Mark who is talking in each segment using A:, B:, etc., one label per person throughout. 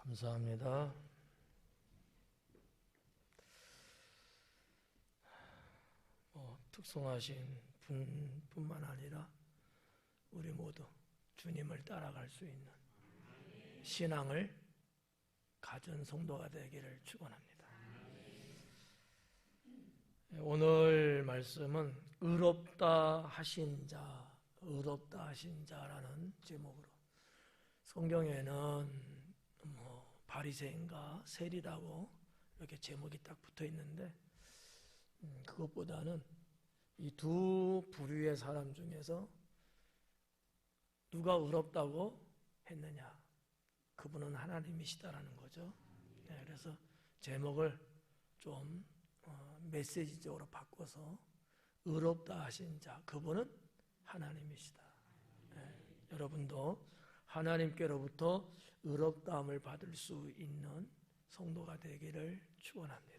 A: 감사합니다. 특성하신 분뿐만 아니라 우리 모두 주님을 따라갈 수 있는 신앙을 가진 성도가 되기를 축원합니다. 오늘 말씀은 의롭다 하신 자라는 제목으로, 성경에는 바리새인과 세리라고 이렇게 제목이 딱 붙어 있는데, 그것보다는 이 두 부류의 사람 중에서 누가 의롭다고 했느냐, 그분은 하나님이시다라는 거죠. 그래서 제목을 좀 메시지적으로 바꿔서 의롭다 하신 자, 그분은 하나님이시다. 여러분도 하나님께로부터 의롭다함을 받을 수 있는 성도가 되기를 축원합니다.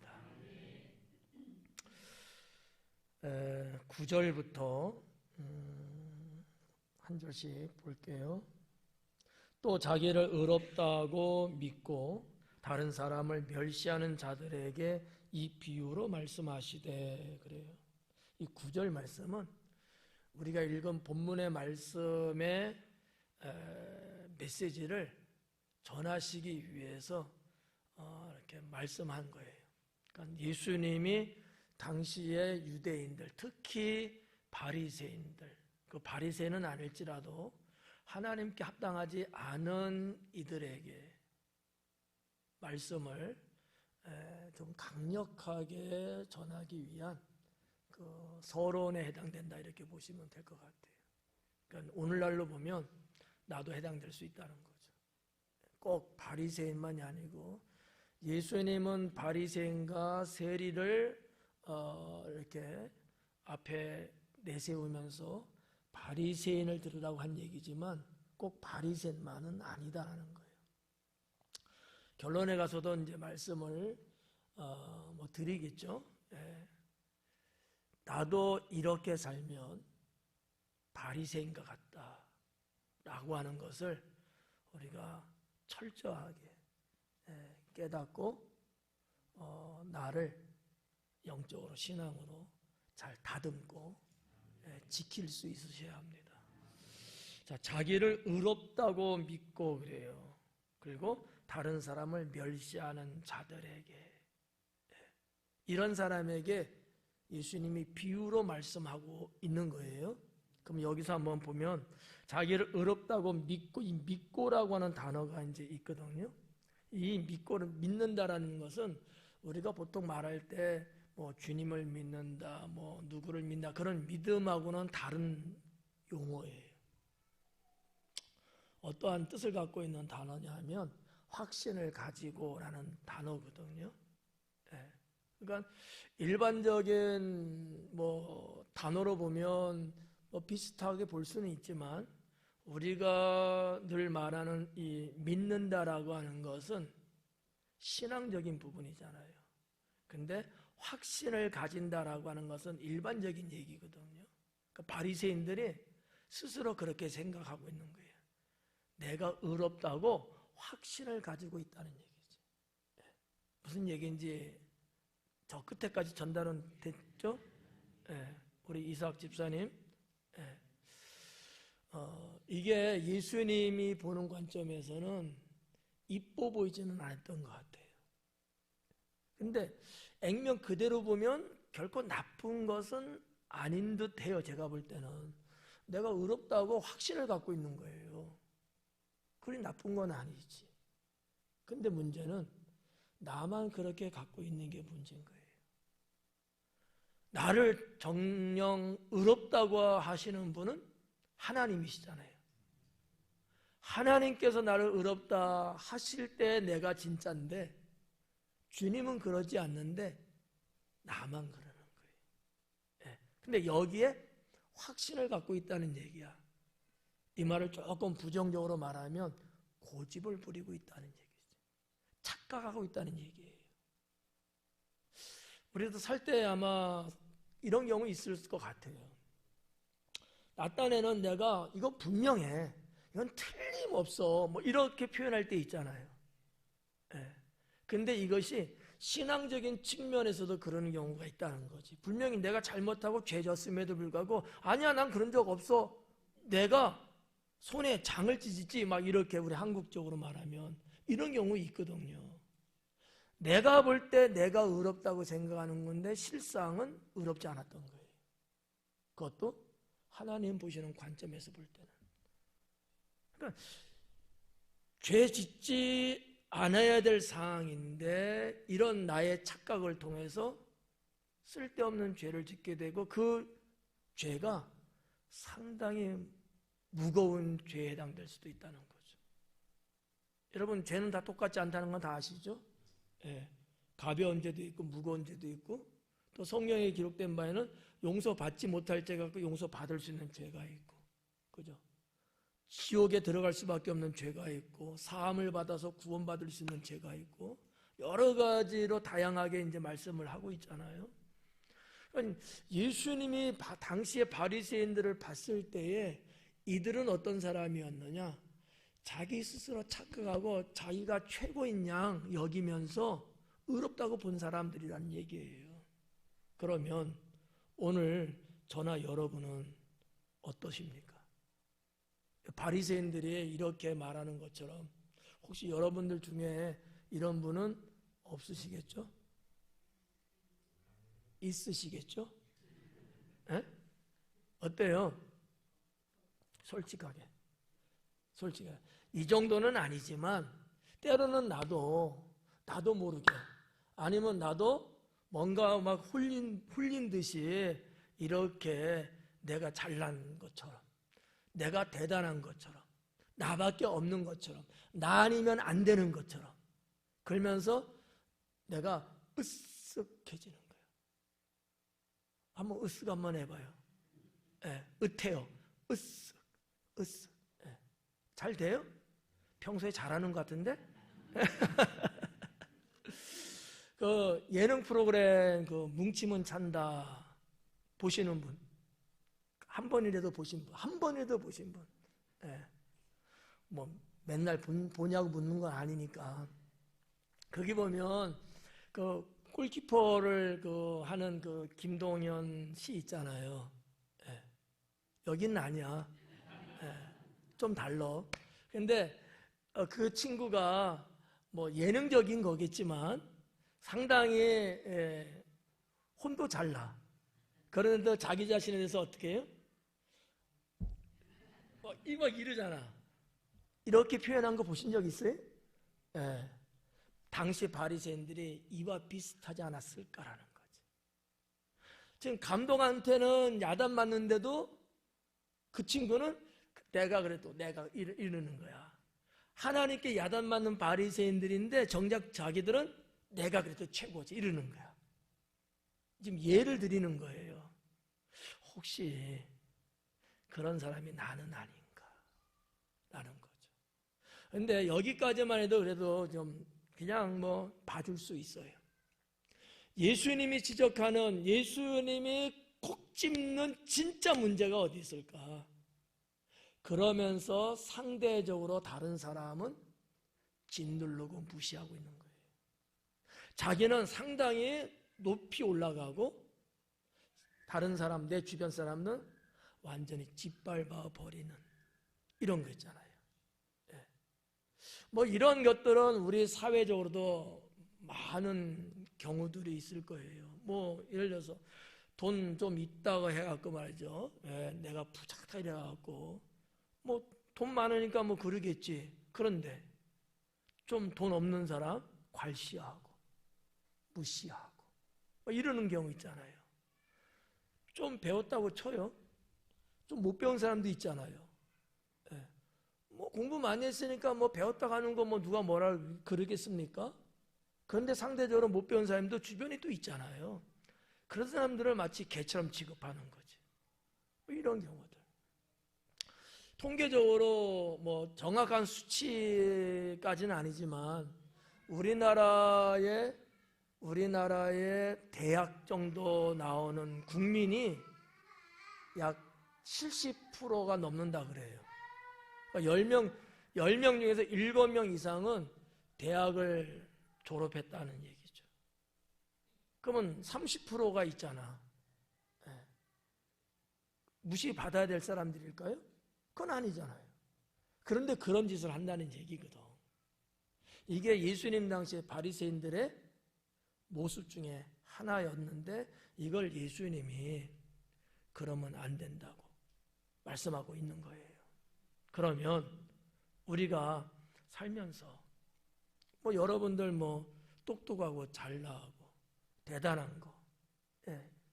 A: 9절부터 한 절씩 볼게요. 또 자기를 의롭다고 믿고 다른 사람을 멸시하는 자들에게 이 비유로 말씀하시되, 그래요. 이 9절 말씀은 우리가 읽은 본문의 말씀의 메시지를 전하시기 위해서 이렇게 말씀한 거예요. 그러니까 예수님이 당시의 유대인들, 특히 바리새인들, 그 바리새인은 아닐지라도 하나님께 합당하지 않은 이들에게 말씀을 좀 강력하게 전하기 위한 그 서론에 해당된다, 이렇게 보시면 될 것 같아요. 그러니까 오늘날로 보면 나도 해당될 수 있다는 거죠. 꼭 바리새인만이 아니고, 예수님은 바리새인과 세리를 이렇게 앞에 내세우면서 바리새인을 들으라고 한 얘기지만 꼭 바리새인만은 아니다라는 거예요. 결론에 가서도 이제 말씀을 드리겠죠. 나도 이렇게 살면 바리새인과 같다라고 하는 것을 우리가 철저하게 깨닫고 나를 영적으로, 신앙으로 잘 다듬고 지킬 수 있으셔야 합니다. 자, 자기를 의롭다고 믿고, 그래요. 그리고 다른 사람을 멸시하는 자들에게, 이런 사람에게 예수님이 비유로 말씀하고 있는 거예요. 그럼 여기서 한번 보면 자기를 의롭다고 믿고, 이 믿고라고 하는 단어가 이제 있거든요. 이 믿고를 믿는다라는 것은 우리가 보통 말할 때 주님을 믿는다, 누구를 믿는다, 그런 믿음하고는 다른 용어예요. 어떠한 뜻을 갖고 있는 단어냐 하면 확신을 가지고라는 단어거든요. 그러니까 일반적인 단어로 보면 비슷하게 볼 수는 있지만, 우리가 늘 말하는 이 믿는다라고 하는 것은 신앙적인 부분이잖아요. 근데 확신을 가진다라고 하는 것은 일반적인 얘기거든요. 그러니까 바리새인들이 스스로 그렇게 생각하고 있는 거예요. 내가 의롭다고 확신을 가지고 있다는 얘기죠. 무슨 얘기인지 저 끝에까지 전달은 됐죠? 우리 이삭 집사님, 이게 예수님이 보는 관점에서는 이뻐 보이지는 않았던 것 같아요. 근데 액면 그대로 보면 결코 나쁜 것은 아닌 듯 해요. 제가 볼 때는 내가 의롭다고 확신을 갖고 있는 거예요. 그리 나쁜 건 아니지. 근데 문제는 나만 그렇게 갖고 있는 게 문제인 거예요. 나를 정녕 의롭다고 하시는 분은 하나님이시잖아요. 하나님께서 나를 의롭다 하실 때 내가 진짜인데, 주님은 그러지 않는데 나만 그러는 거예요. 근데 여기에 확신을 갖고 있다는 얘기야. 이 말을 조금 부정적으로 말하면 고집을 부리고 있다는 얘기죠. 착각하고 있다는 얘기예요. 우리도 살 때 아마 이런 경우 있을 것 같아요. 나 딴에는 내가 이거 분명해, 이건 틀림없어, 이렇게 표현할 때 있잖아요. 예. 근데 이것이 신앙적인 측면에서도 그런 경우가 있다는 거지. 분명히 내가 잘못하고 죄졌음에도 불구하고 아니야 난 그런 적 없어. 내가 손에 장을 찢었지 막 이렇게 우리 한국적으로 말하면 이런 경우 있거든요. 내가 볼 때 내가 의롭다고 생각하는 건데 실상은 의롭지 않았던 거예요. 그것도 하나님 보시는 관점에서 볼 때는. 그러니까 죄 짓지 않아야 될 상황인데 이런 나의 착각을 통해서 쓸데없는 죄를 짓게 되고 그 죄가 상당히 무거운 죄에 해당될 수도 있다는 거죠. 여러분 죄는 다 똑같지 않다는 건 다 아시죠? 예. 가벼운 죄도 있고 무거운 죄도 있고 또 성경에 기록된 바에는 용서받지 못할 죄가 있고 용서받을 수 있는 죄가 있고 그죠? 지옥에 들어갈 수밖에 없는 죄가 있고 사함을 받아서 구원받을 수 있는 죄가 있고 여러 가지로 다양하게 이제 말씀을 하고 있잖아요. 그러니까 예수님이 당시에 바리새인들을 봤을 때에 이들은 어떤 사람이었느냐? 자기 스스로 착각하고 자기가 최고인 양 여기면서 의롭다고 본 사람들이란 얘기예요. 그러면 오늘 저나 여러분은 어떠십니까? 바리새인들이 이렇게 말하는 것처럼 혹시 여러분들 중에 이런 분은 없으시겠죠? 있으시겠죠? 에? 어때요? 솔직하게 이 정도는 아니지만 때로는 나도 모르게 아니면 나도 뭔가 막 홀린 듯이 이렇게 내가 잘난 것처럼 내가 대단한 것처럼 나밖에 없는 것처럼 나 아니면 안 되는 것처럼 그러면서 내가 으쓱해지는 거예요. 한번 으쓱 한번 해봐요. 예, 으태요. 으쓱. 예. 잘 돼요? 평소에 잘하는 것 같은데? 그 예능 프로그램 그 뭉치면 찬다 보시는 분, 한 번이라도 보신 분, 한 번이라도 보신 분, 예. 뭐 맨날 보냐고 묻는 건 아니니까. 거기 보면 그 골키퍼를 그 하는 그 김동현 씨 있잖아요. 예. 여기는 아니야. 예. 좀 달라. 근데 그 친구가 뭐 예능적인 거겠지만 상당히 혼도 잘 나. 그런데 자기 자신에 대해서 어떻게 해요? 막 이러잖아. 이렇게 표현한 거 보신 적 있어요? 예. 당시 바리새인들이 이와 비슷하지 않았을까라는 거지. 지금 감독한테는 야단 맞는데도 그 친구는 내가 그래도 내가 이러는 거야. 하나님께 야단 맞는 바리새인들인데 정작 자기들은 내가 그래도 최고지 이러는 거야. 지금 예를 드리는 거예요. 혹시 그런 사람이 나는 아닌가라는 거죠. 근데 여기까지만 해도 그래도 좀 그냥 뭐 봐줄 수 있어요. 예수님이 지적하는 예수님이 콕 집는 진짜 문제가 어디 있을까? 그러면서 상대적으로 다른 사람은 짓누르고 무시하고 있는 거예요. 자기는 상당히 높이 올라가고 다른 사람, 내 주변 사람은 완전히 짓밟아 버리는 이런 거 있잖아요. 예. 뭐 이런 것들은 우리 사회적으로도 많은 경우들이 있을 거예요. 뭐 예를 들어서 돈 좀 있다고 해갖고 말이죠. 예, 내가 부탁하다 이래갖고 뭐 돈 많으니까 뭐 그러겠지. 그런데 좀 돈 없는 사람 괄시하고 무시하고 뭐 이러는 경우 있잖아요. 좀 배웠다고 쳐요. 좀 못 배운 사람도 있잖아요. 예. 뭐 공부 많이 했으니까 뭐 배웠다고 하는 거 뭐 누가 뭐라 그러겠습니까? 그런데 상대적으로 못 배운 사람도 주변에 또 있잖아요. 그런 사람들을 마치 개처럼 취급하는 거지. 뭐 이런 경우들. 통계적으로 뭐 정확한 수치까지는 아니지만 우리나라의 대학 정도 나오는 국민이 약 70%가 넘는다 그래요. 그러니까 10명 중에서 7명 이상은 대학을 졸업했다는 얘기죠. 그러면 30%가 있잖아. 네. 무시받아야 될 사람들일까요? 그건 아니잖아요. 그런데 그런 짓을 한다는 얘기거든. 이게 예수님 당시에 바리새인들의 모습 중에 하나였는데 이걸 예수님이 그러면 안 된다고 말씀하고 있는 거예요. 그러면 우리가 살면서 여러분들 똑똑하고 잘나고 대단한 거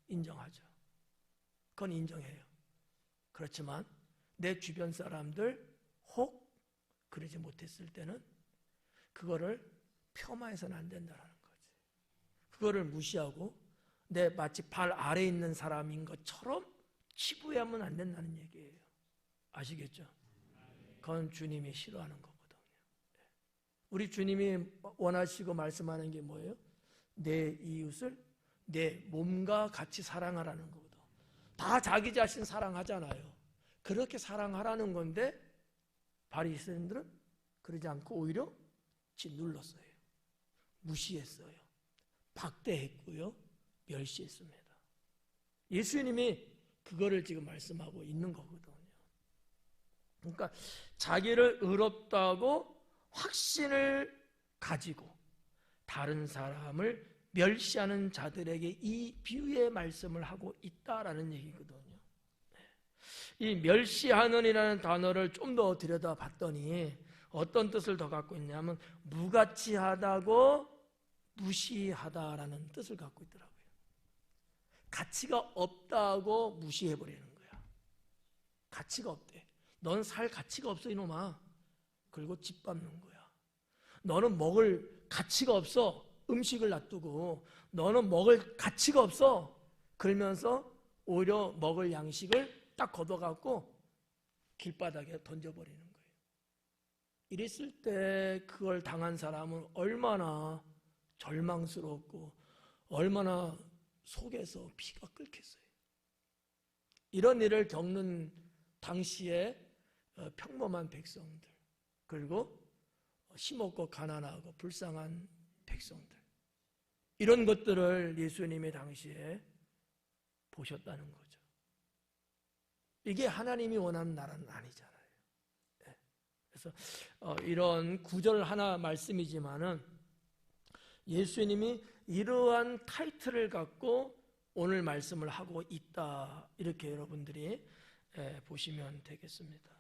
A: 인정하죠. 그건 인정해요. 그렇지만 내 주변 사람들 혹 그러지 못했을 때는 그거를 폄하해서는 안 된다는 거지. 그거를 무시하고 내 마치 발 아래에 있는 사람인 것처럼 치부하면 안 된다는 얘기예요. 아시겠죠? 그건 주님이 싫어하는 거거든요. 우리 주님이 원하시고 말씀하는 게 뭐예요? 내 이웃을 내 몸과 같이 사랑하라는 거거든. 다 자기 자신 사랑하잖아요. 그렇게 사랑하라는 건데 바리새인들은 그러지 않고 오히려 짓눌렀어요. 무시했어요. 박대했고요. 멸시했습니다. 예수님이 그거를 지금 말씀하고 있는 거거든요. 그러니까 자기를 의롭다고 확신을 가지고 다른 사람을 멸시하는 자들에게 이 비유의 말씀을 하고 있다라는 얘기거든요. 이 멸시하는이라는 단어를 좀 더 들여다봤더니 어떤 뜻을 더 갖고 있냐면 무가치하다고 무시하다라는 뜻을 갖고 있더라고요. 가치가 없다고 무시해버리는 거야. 가치가 없대. 넌 살 가치가 없어 이놈아. 그리고 짓밟는 거야. 너는 먹을 가치가 없어. 음식을 놔두고 너는 먹을 가치가 없어. 그러면서 오히려 먹을 양식을 딱 걷어갖고 길바닥에 던져버리는 거예요. 이랬을 때 그걸 당한 사람은 얼마나 절망스럽고 얼마나 속에서 피가 끓겠어요. 이런 일을 겪는 당시에 평범한 백성들, 그리고 힘없고 가난하고 불쌍한 백성들, 이런 것들을 예수님이 당시에 보셨다는 거죠. 이게 하나님이 원하는 나라는 아니잖아요. 그래서 이런 구절 하나 말씀이지만은 예수님이 이러한 타이틀을 갖고 오늘 말씀을 하고 있다, 이렇게 여러분들이 보시면 되겠습니다.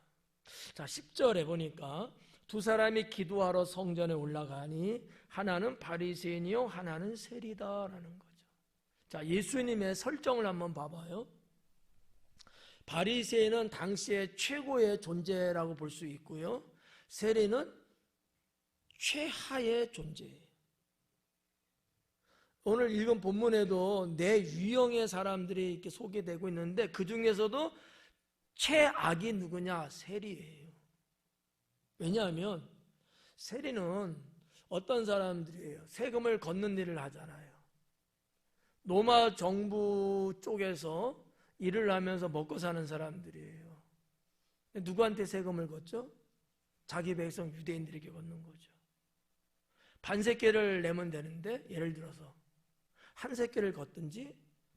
A: 자, 10절에 보니까 두 사람이 기도하러 성전에 올라가니 하나는 바리새인이요 하나는 세리다라는 거죠. 자, 예수님의 설정을 한번 봐봐요. 바리새인은 당시의 최고의 존재라고 볼 수 있고요, 세리는 최하의 존재예요. 오늘 읽은 본문에도 네 유형의 사람들이 이렇게 소개되고 있는데 그 중에서도 최악이 누구냐? 세리예요. 왜냐하면 세리는 어떤 사람들이에요? 세금을 걷는 일을 하잖아요. 로마 정부 쪽에서 일을 하면서 먹고 사는 사람들이에요. 누구한테 세금을 걷죠? 자기 백성 유대인들에게 걷는 거죠. 반세끼를 내면 되는데 예를 들어서 한 세끼를 걷든지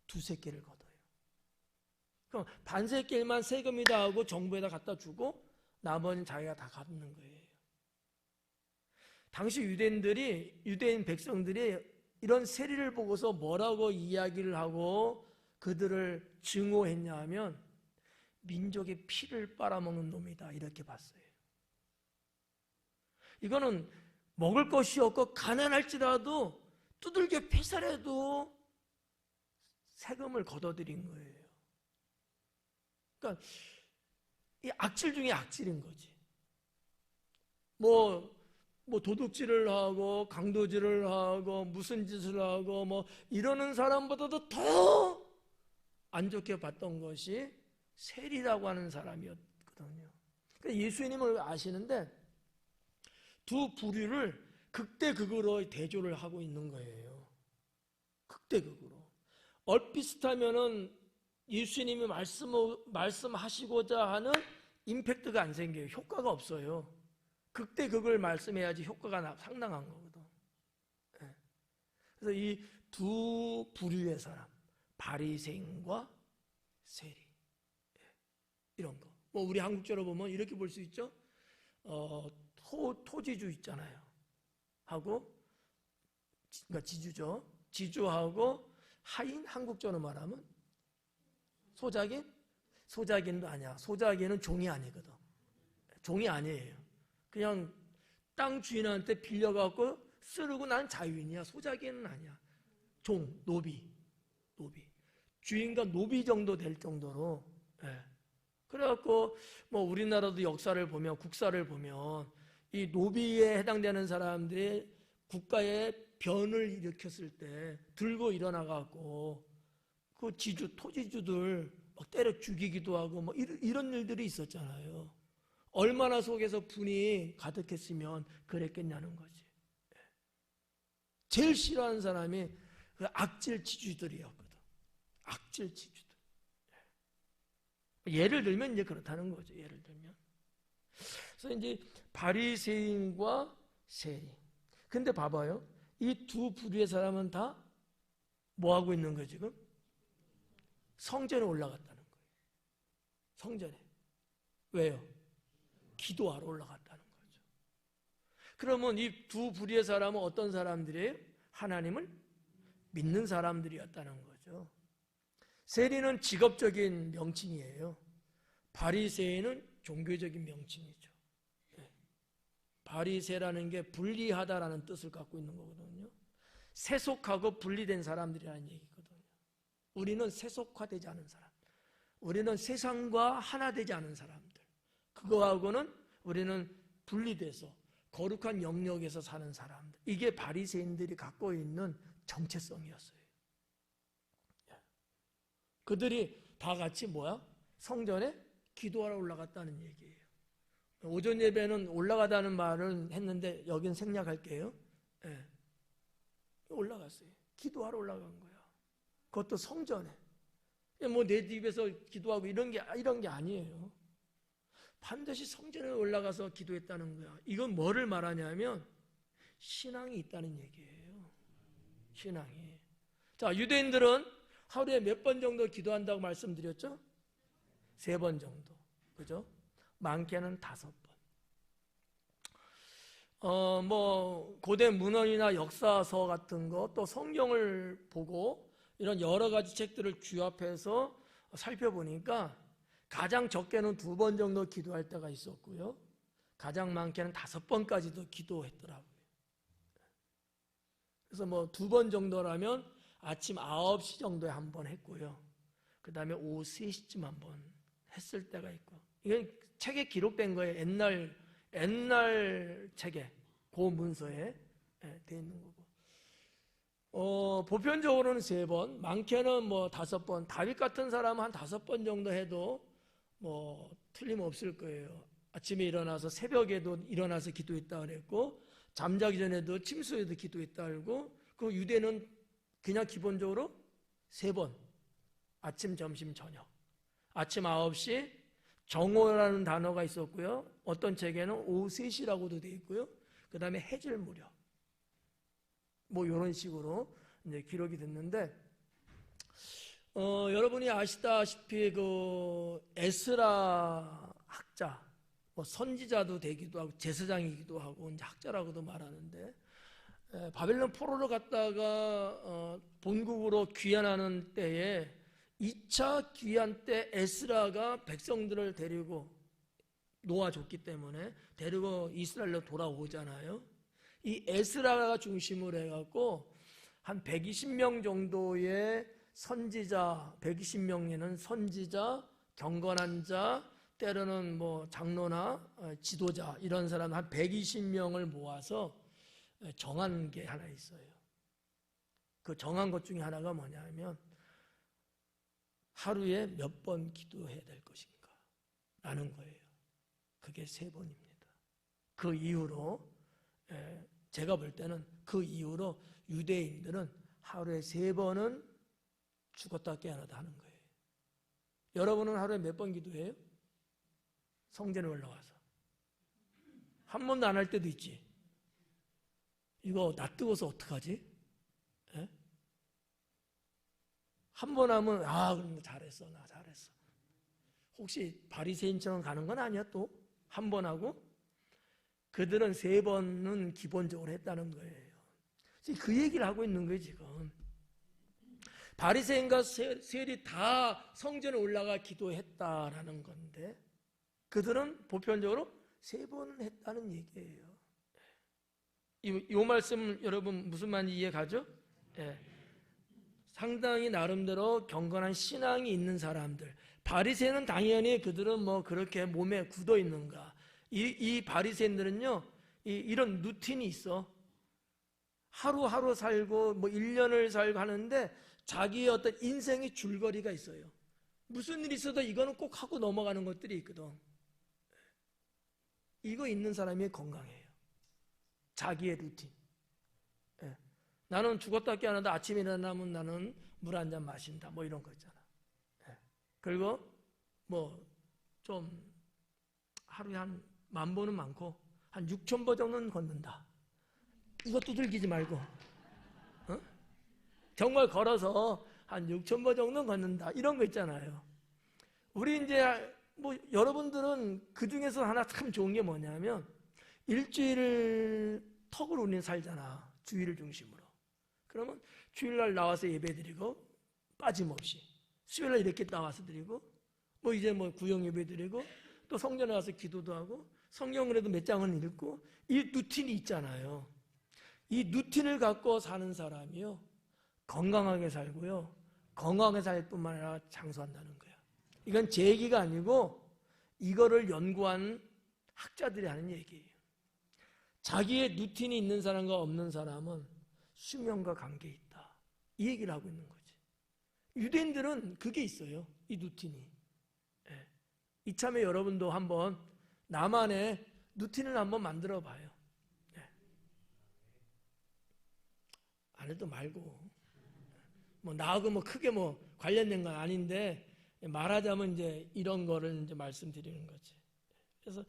A: 두 세끼를 걷어요. 그럼 반세끼만 세금이다 하고 정부에다 갖다 주고 나머지는 자기가 다 갚는 거예요. 당시 유대인 백성들이 이런 세리를 보고서 뭐라고 이야기를 하고 그들을 증오했냐 하면 민족의 피를 빨아먹는 놈이다, 이렇게 봤어요. 이거는 먹을 것이 없고 가난할지라도 두들겨 패살해도 세금을 걷어들인 거예요. 그러니까 이 악질 중에 악질인 거지. 뭐 도둑질을 하고 강도질을 하고 무슨 짓을 하고 이러는 사람보다도 더 안 좋게 봤던 것이 세리라고 하는 사람이었거든요. 그러니까 예수님을 아시는데 두 부류를 극대극으로 대조를 하고 있는 거예요. 극대극으로. 얼비슷하면은 예수님이 말씀하시고자 하는 임팩트가 안 생겨요. 효과가 없어요. 극대 극을 말씀해야지 효과가 상당한 거거든. 예. 그래서 이 두 부류의 사람, 바리새인과 세리, 예. 이런 거. 뭐 우리 한국적으로 보면 이렇게 볼 수 있죠. 토지주 있잖아요. 하고, 그러니까 지주죠. 지주하고 하인, 한국적으로 말하면 소작인? 소작인도 아니야. 소작인은 종이 아니거든. 종이 아니에요. 그냥 땅 주인한테 빌려갖고 쓰르고 난 자유인이야. 소작인은 아니야. 종, 노비. 주인과 노비 정도 될 정도로. 예. 그래갖고 뭐 우리나라도 역사를 보면, 국사를 보면 이 노비에 해당되는 사람들이 국가에 변을 일으켰을 때 들고 일어나갖고 그 지주, 토지주들 막 때려 죽이기도 하고 뭐 이런 일들이 있었잖아요. 얼마나 속에서 분이 가득했으면 그랬겠냐는 거지. 제일 싫어하는 사람이 그 악질 지주들이었거든. 악질 지주들. 예를 들면 이제 그렇다는 거죠. 예를 들면. 그래서 이제 바리새인과 세리. 근데 봐봐요. 이 두 부류의 사람은 다 뭐 하고 있는 거예요, 지금? 성전에 올라갔다는 거예요. 성전에. 왜요? 기도하러 올라갔다는 거죠. 그러면 이 두 부류의 사람은 어떤 사람들이에요? 하나님을 믿는 사람들이었다는 거죠. 세리는 직업적인 명칭이에요. 바리새인은 종교적인 명칭이죠. 바리새라는 게 분리하다라는 뜻을 갖고 있는 거거든요. 세속하고 분리된 사람들이라는 얘기거든요. 우리는 세속화되지 않은 사람, 우리는 세상과 하나 되지 않은 사람들, 그거하고는 우리는 분리돼서 거룩한 영역에서 사는 사람들, 이게 바리새인들이 갖고 있는 정체성이었어요. 그들이 다 같이 뭐야? 성전에 기도하러 올라갔다는 얘기예요. 오전 예배는 올라가다는 말을 했는데 여긴 생략할게요. 예. 올라갔어요. 기도하러 올라간 거야. 그것도 성전에. 뭐 내 집에서 기도하고 이런 게 아니에요. 반드시 성전에 올라가서 기도했다는 거야. 이건 뭐를 말하냐면 신앙이 있다는 얘기예요. 신앙이. 자, 유대인들은 하루에 몇 번 정도 기도한다고 말씀드렸죠? 3번 정도. 그죠? 많게는 5번. 뭐 고대 문헌이나 역사서 같은 거, 또 성경을 보고 이런 여러 가지 책들을 규합해서 살펴보니까 가장 적게는 2번 정도 기도할 때가 있었고요. 가장 많게는 5번까지도 기도했더라고요. 그래서 뭐 2번 정도라면 아침 9시 정도에 한 번 했고요. 그 다음에 오후 3시쯤 한 번 했을 때가 있고. 이건 책에 기록된 거예요. 옛날 책에, 그 문서에 돼 있는 거고. 보편적으로는 3번, 많게는 뭐 5번, 다윗 같은 사람은 한 5번 정도 해도 뭐 틀림없을 거예요. 아침에 일어나서 새벽에도 일어나서 기도했다 그랬고, 잠자기 전에도 침수에도 기도했다 그러고, 그 유대는 그냥 기본적으로 3번, 아침, 점심, 저녁. 아침 9시 정오라는 단어가 있었고요. 어떤 책에는 오후 3시라고도 되어 있고요. 그 다음에 해질 무렵. 뭐 이런 식으로 이제 기록이 됐는데, 여러분이 아시다시피 그 에스라 학자, 뭐 선지자도 되기도 하고 제사장이기도 하고 이제 학자라고도 말하는데, 바벨론 포로로 갔다가 본국으로 귀환하는 때에 2차 귀환 때 에스라가 백성들을 데리고 놓아줬기 때문에 데리고 이스라엘로 돌아오잖아요. 이 에스라가 중심으로 해갖고 한 120명 정도의 선지자, 120명에는 선지자, 경건한 자, 때로는 뭐 장로나 지도자 이런 사람 한 120명을 모아서 정한 게 하나 있어요. 그 정한 것 중에 하나가 뭐냐면 하루에 몇 번 기도해야 될 것인가 라는 거예요. 그게 3번입니다. 그 이후로 제가 볼 때는 그 이후로 유대인들은 하루에 3번은 죽었다 깨어나다 하는 거예요. 여러분은 하루에 몇 번 기도해요? 성전에 올라와서 한 번도 안 할 때도 있지. 이거 낯뜨거워서 어떡하지? 예? 한 번 하면 그럼 잘했어, 나 잘했어. 혹시 바리새인처럼 가는 건 아니야 또? 한 번 하고? 그들은 3번은 기본적으로 했다는 거예요. 지금 그 얘기를 하고 있는 거예요 지금. 바리새인과 세리 다 성전에 올라가 기도했다라는 건데 그들은 보편적으로 3번 했다는 얘기예요. 이 말씀 여러분 무슨 말인지 이해가죠? 예. 상당히 나름대로 경건한 신앙이 있는 사람들. 바리새인은 당연히 그들은 뭐 그렇게 몸에 굳어 있는가. 이 바리새인들은요, 이런 루틴이 있어. 하루하루 살고 뭐 1년을 살고 하는데 자기의 어떤 인생의 줄거리가 있어요. 무슨 일이 있어도 이거는 꼭 하고 넘어가는 것들이 있거든. 이거 있는 사람이 건강해요. 자기의 루틴. 예. 나는 죽었다 깨어나도 아침에 일어나면 나는 물 한 잔 마신다. 뭐 이런 거 있잖아. 예. 그리고 뭐 좀 하루에 한 10,000보는 많고 한 6,000보 정도는 걷는다. 이거 두들기지 말고. 어? 정말 걸어서 한 6,000보 정도는 걷는다. 이런 거 있잖아요. 우리 이제 뭐 여러분들은 그 중에서 하나 참 좋은 게 뭐냐면 일주일 턱을 우리는 살잖아. 주일을 중심으로. 그러면 주일날 나와서 예배드리고 빠짐없이 수요일날 이렇게 나와서 드리고 뭐 이제 뭐 구역 예배드리고 또 성전에 가서 기도도 하고 성경그래도 몇 장은 읽고 이 루틴이 있잖아요. 이 루틴을 갖고 사는 사람이요 건강하게 살고요 건강하게 살 뿐만 아니라 장수한다는 거예요. 이건 제 얘기가 아니고 이거를 연구한 학자들이 하는 얘기예요. 자기의 루틴이 있는 사람과 없는 사람은 수명과 관계 있다. 이 얘기를 하고 있는 거지. 유대인들은 그게 있어요. 이 루틴이. 예. 이참에 여러분도 한번 나만의 루틴을 한번 만들어 봐요. 예. 안 해도 말고. 뭐 나하고 뭐 크게 뭐 관련된 건 아닌데 말하자면 이제 이런 거를 이제 말씀드리는 거지. 그래서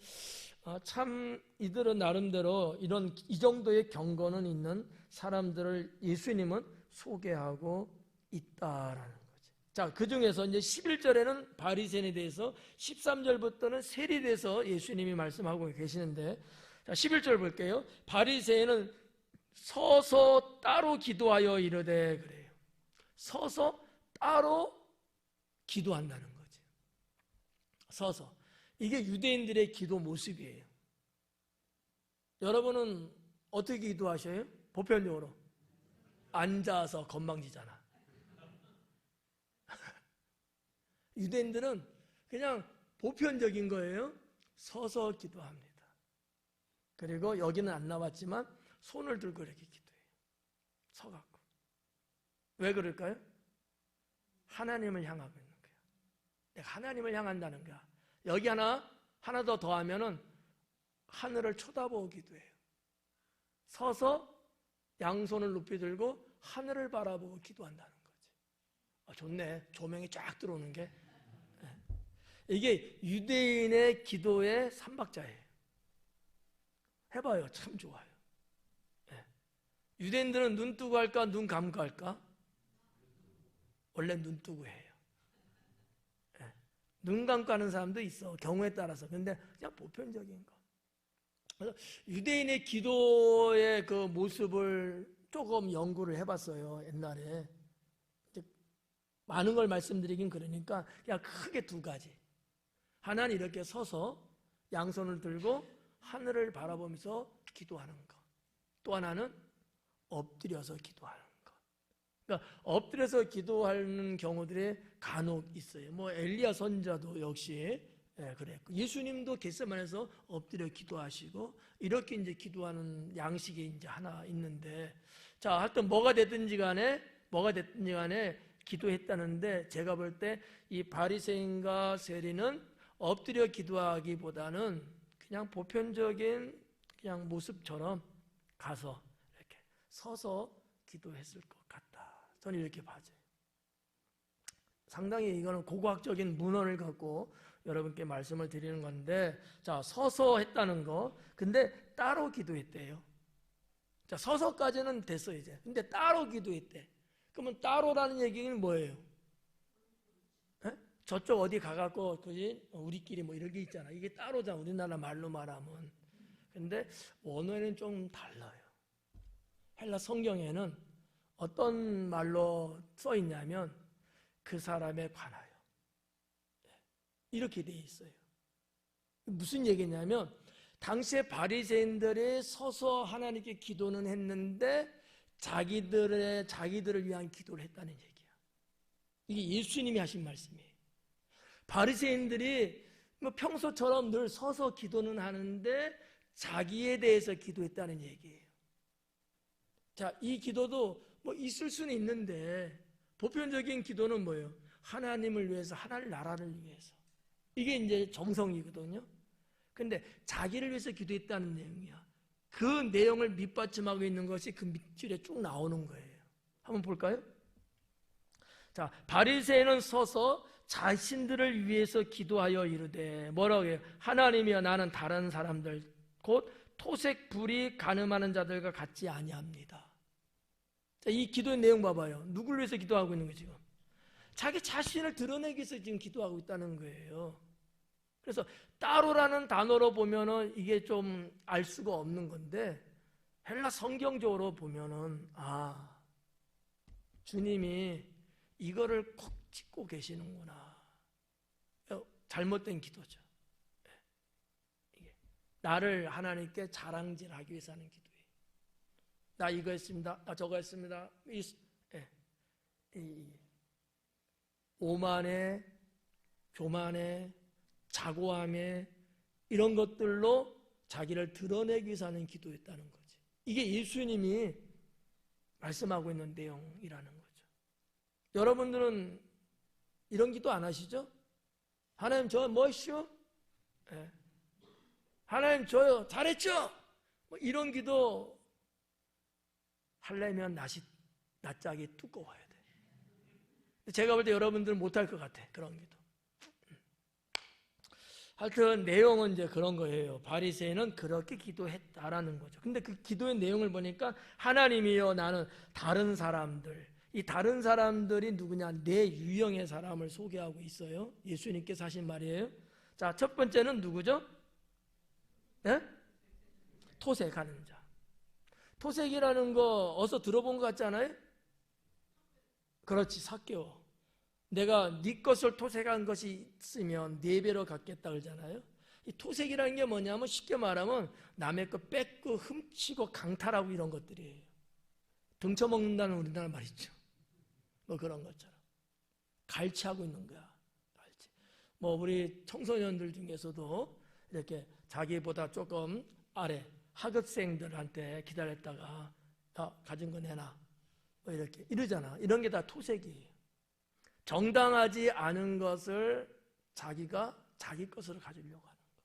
A: 참 이들은 나름대로 이 정도의 경건은 있는 사람들을 예수님은 소개하고 있다라는 거지. 자, 그 중에서 이제 11절에는 바리새인에 대해서 13절부터는 세리에 대해서 예수님이 말씀하고 계시는데 자, 11절 볼게요. 바리새인은 서서 따로 기도하여 이르되 그래요. 서서 따로 기도한다는 거지. 서서. 이게 유대인들의 기도 모습이에요. 여러분은 어떻게 기도하셔요? 보편적으로 앉아서 건방지잖아. 유대인들은 그냥 보편적인 거예요. 서서 기도합니다. 그리고 여기는 안 나왔지만 손을 들고 이렇게 기도해요. 서갖고. 왜 그럴까요? 하나님을 향하고 있는 거예요. 내가 하나님을 향한다는 거야. 여기 하나 더 더하면은 하늘을 쳐다보고 기도해요. 서서 양손을 높이 들고 하늘을 바라보고 기도한다는 거지. 좋네. 조명이 쫙 들어오는 게. 이게 유대인의 기도의 삼박자예요. 해봐요. 참 좋아요. 유대인들은 눈 뜨고 할까 눈 감고 할까? 원래 눈 뜨고 해요. 눈 감고 하는 사람도 있어. 경우에 따라서. 근데 그냥 보편적인 거. 그래서 유대인의 기도의 그 모습을 조금 연구를 해봤어요. 옛날에. 많은 걸 말씀드리긴 그러니까 그냥 크게 2가지. 하나는 이렇게 서서 양손을 들고 하늘을 바라보면서 기도하는 것. 또 하나는 엎드려서 기도하는 것. 그러니까 엎드려서 기도하는 경우들이 간혹 있어요. 뭐 엘리야 선지자도 역시 그랬고 예수님도 겟세마네에서 엎드려 기도하시고 이렇게 이제 기도하는 양식이 이제 하나 있는데 자, 하여튼 뭐가 됐든지 간에 기도했다는데 제가 볼 때 이 바리새인과 세리는 엎드려 기도하기보다는 그냥 보편적인 그냥 모습처럼 가서 이렇게 서서 기도했을 것 같다. 저는 이렇게 봐져요. 상당히 이거는 고고학적인 문헌을 갖고 여러분께 말씀을 드리는 건데, 자, 서서 했다는 거. 근데 따로 기도했대요. 자, 서서까지는 됐어 이제. 근데 따로 기도했대. 그러면 따로라는 얘기는 뭐예요? 에? 저쪽 어디 가갖고 그지? 우리끼리 뭐 이런 게 있잖아. 이게 따로잖아. 우리나라 말로 말하면. 근데 원어에는 좀 달라요. 헬라 성경에는 어떤 말로 써 있냐면 그 사람에 관하여 이렇게 돼 있어요. 무슨 얘기냐면 당시에 바리새인들이 서서 하나님께 기도는 했는데 자기들을 위한 기도를 했다는 얘기야. 이게 예수님이 하신 말씀이에요. 바리새인들이 뭐 평소처럼 늘 서서 기도는 하는데 자기에 대해서 기도했다는 얘기예요. 자, 이 기도도 뭐 있을 수는 있는데 보편적인 기도는 뭐예요? 하나님을 위해서, 하나님 나라를 위해서. 이게 이제 정성이거든요. 근데 자기를 위해서 기도했다는 내용이야. 그 내용을 밑받침하고 있는 것이 그 밑줄에 쭉 나오는 거예요. 한번 볼까요? 자, 바리새인은 서서 자신들을 위해서 기도하여 이르되 뭐라고 해요? 하나님이여 나는 다른 사람들 곧 토색 불이 가늠하는 자들과 같지 아니합니다. 자, 이 기도의 내용 봐봐요. 누굴 위해서 기도하고 있는 거예요 지금? 자기 자신을 드러내기 위해서 지금 기도하고 있다는 거예요. 그래서 따로라는 단어로 보면은 이게 좀 알 수가 없는 건데 헬라 성경적으로 보면은 주님이 이거를 콕 짚고 계시는구나. 잘못된 기도죠. 이게 나를 하나님께 자랑질하기 위해서 하는 기도예요. 나 이거 했습니다. 나 저거 했습니다. 오만에 교만에 자고함에 이런 것들로 자기를 드러내기 위해서 하는 기도였다는 거지. 이게 예수님이 말씀하고 있는 내용이라는 거죠. 여러분들은 이런 기도 안 하시죠? 하나님 저 뭐시오? 하나님 저요 잘했죠? 뭐 이런 기도 하려면 낯짝이 두꺼워야 돼. 제가 볼 때 여러분들은 못할 것 같아. 그런 기도. 하여튼 내용은 이제 그런 거예요. 바리새인은 그렇게 기도했다라는 거죠. 근데 그 기도의 내용을 보니까 하나님이여 나는 다른 사람들, 이 다른 사람들이 누구냐? 내 유형의 사람을 소개하고 있어요. 예수님께서 하신 말이에요. 자, 첫 번째는 누구죠? 네? 토색하는 자. 토색이라는 거 어디서 들어본 것 같지 않아요? 그렇지, 삭개오. 내가 네 것을 토색한 것이 있으면 4배로 갚겠다 그러잖아요. 이 토색이라는 게 뭐냐면 쉽게 말하면 남의 거 뺏고 훔치고 강탈하고 이런 것들이에요. 등쳐먹는다는 우리나라 말 있죠. 뭐 그런 것처럼 갈취하고 있는 거야. 갈취. 뭐 우리 청소년들 중에서도 이렇게 자기보다 조금 아래 하급생들한테 기다렸다가 가진 거 내놔 뭐 이렇게 이러잖아. 이런 게 다 토색이에요. 정당하지 않은 것을 자기가 자기 것으로 가지려고 하는 거.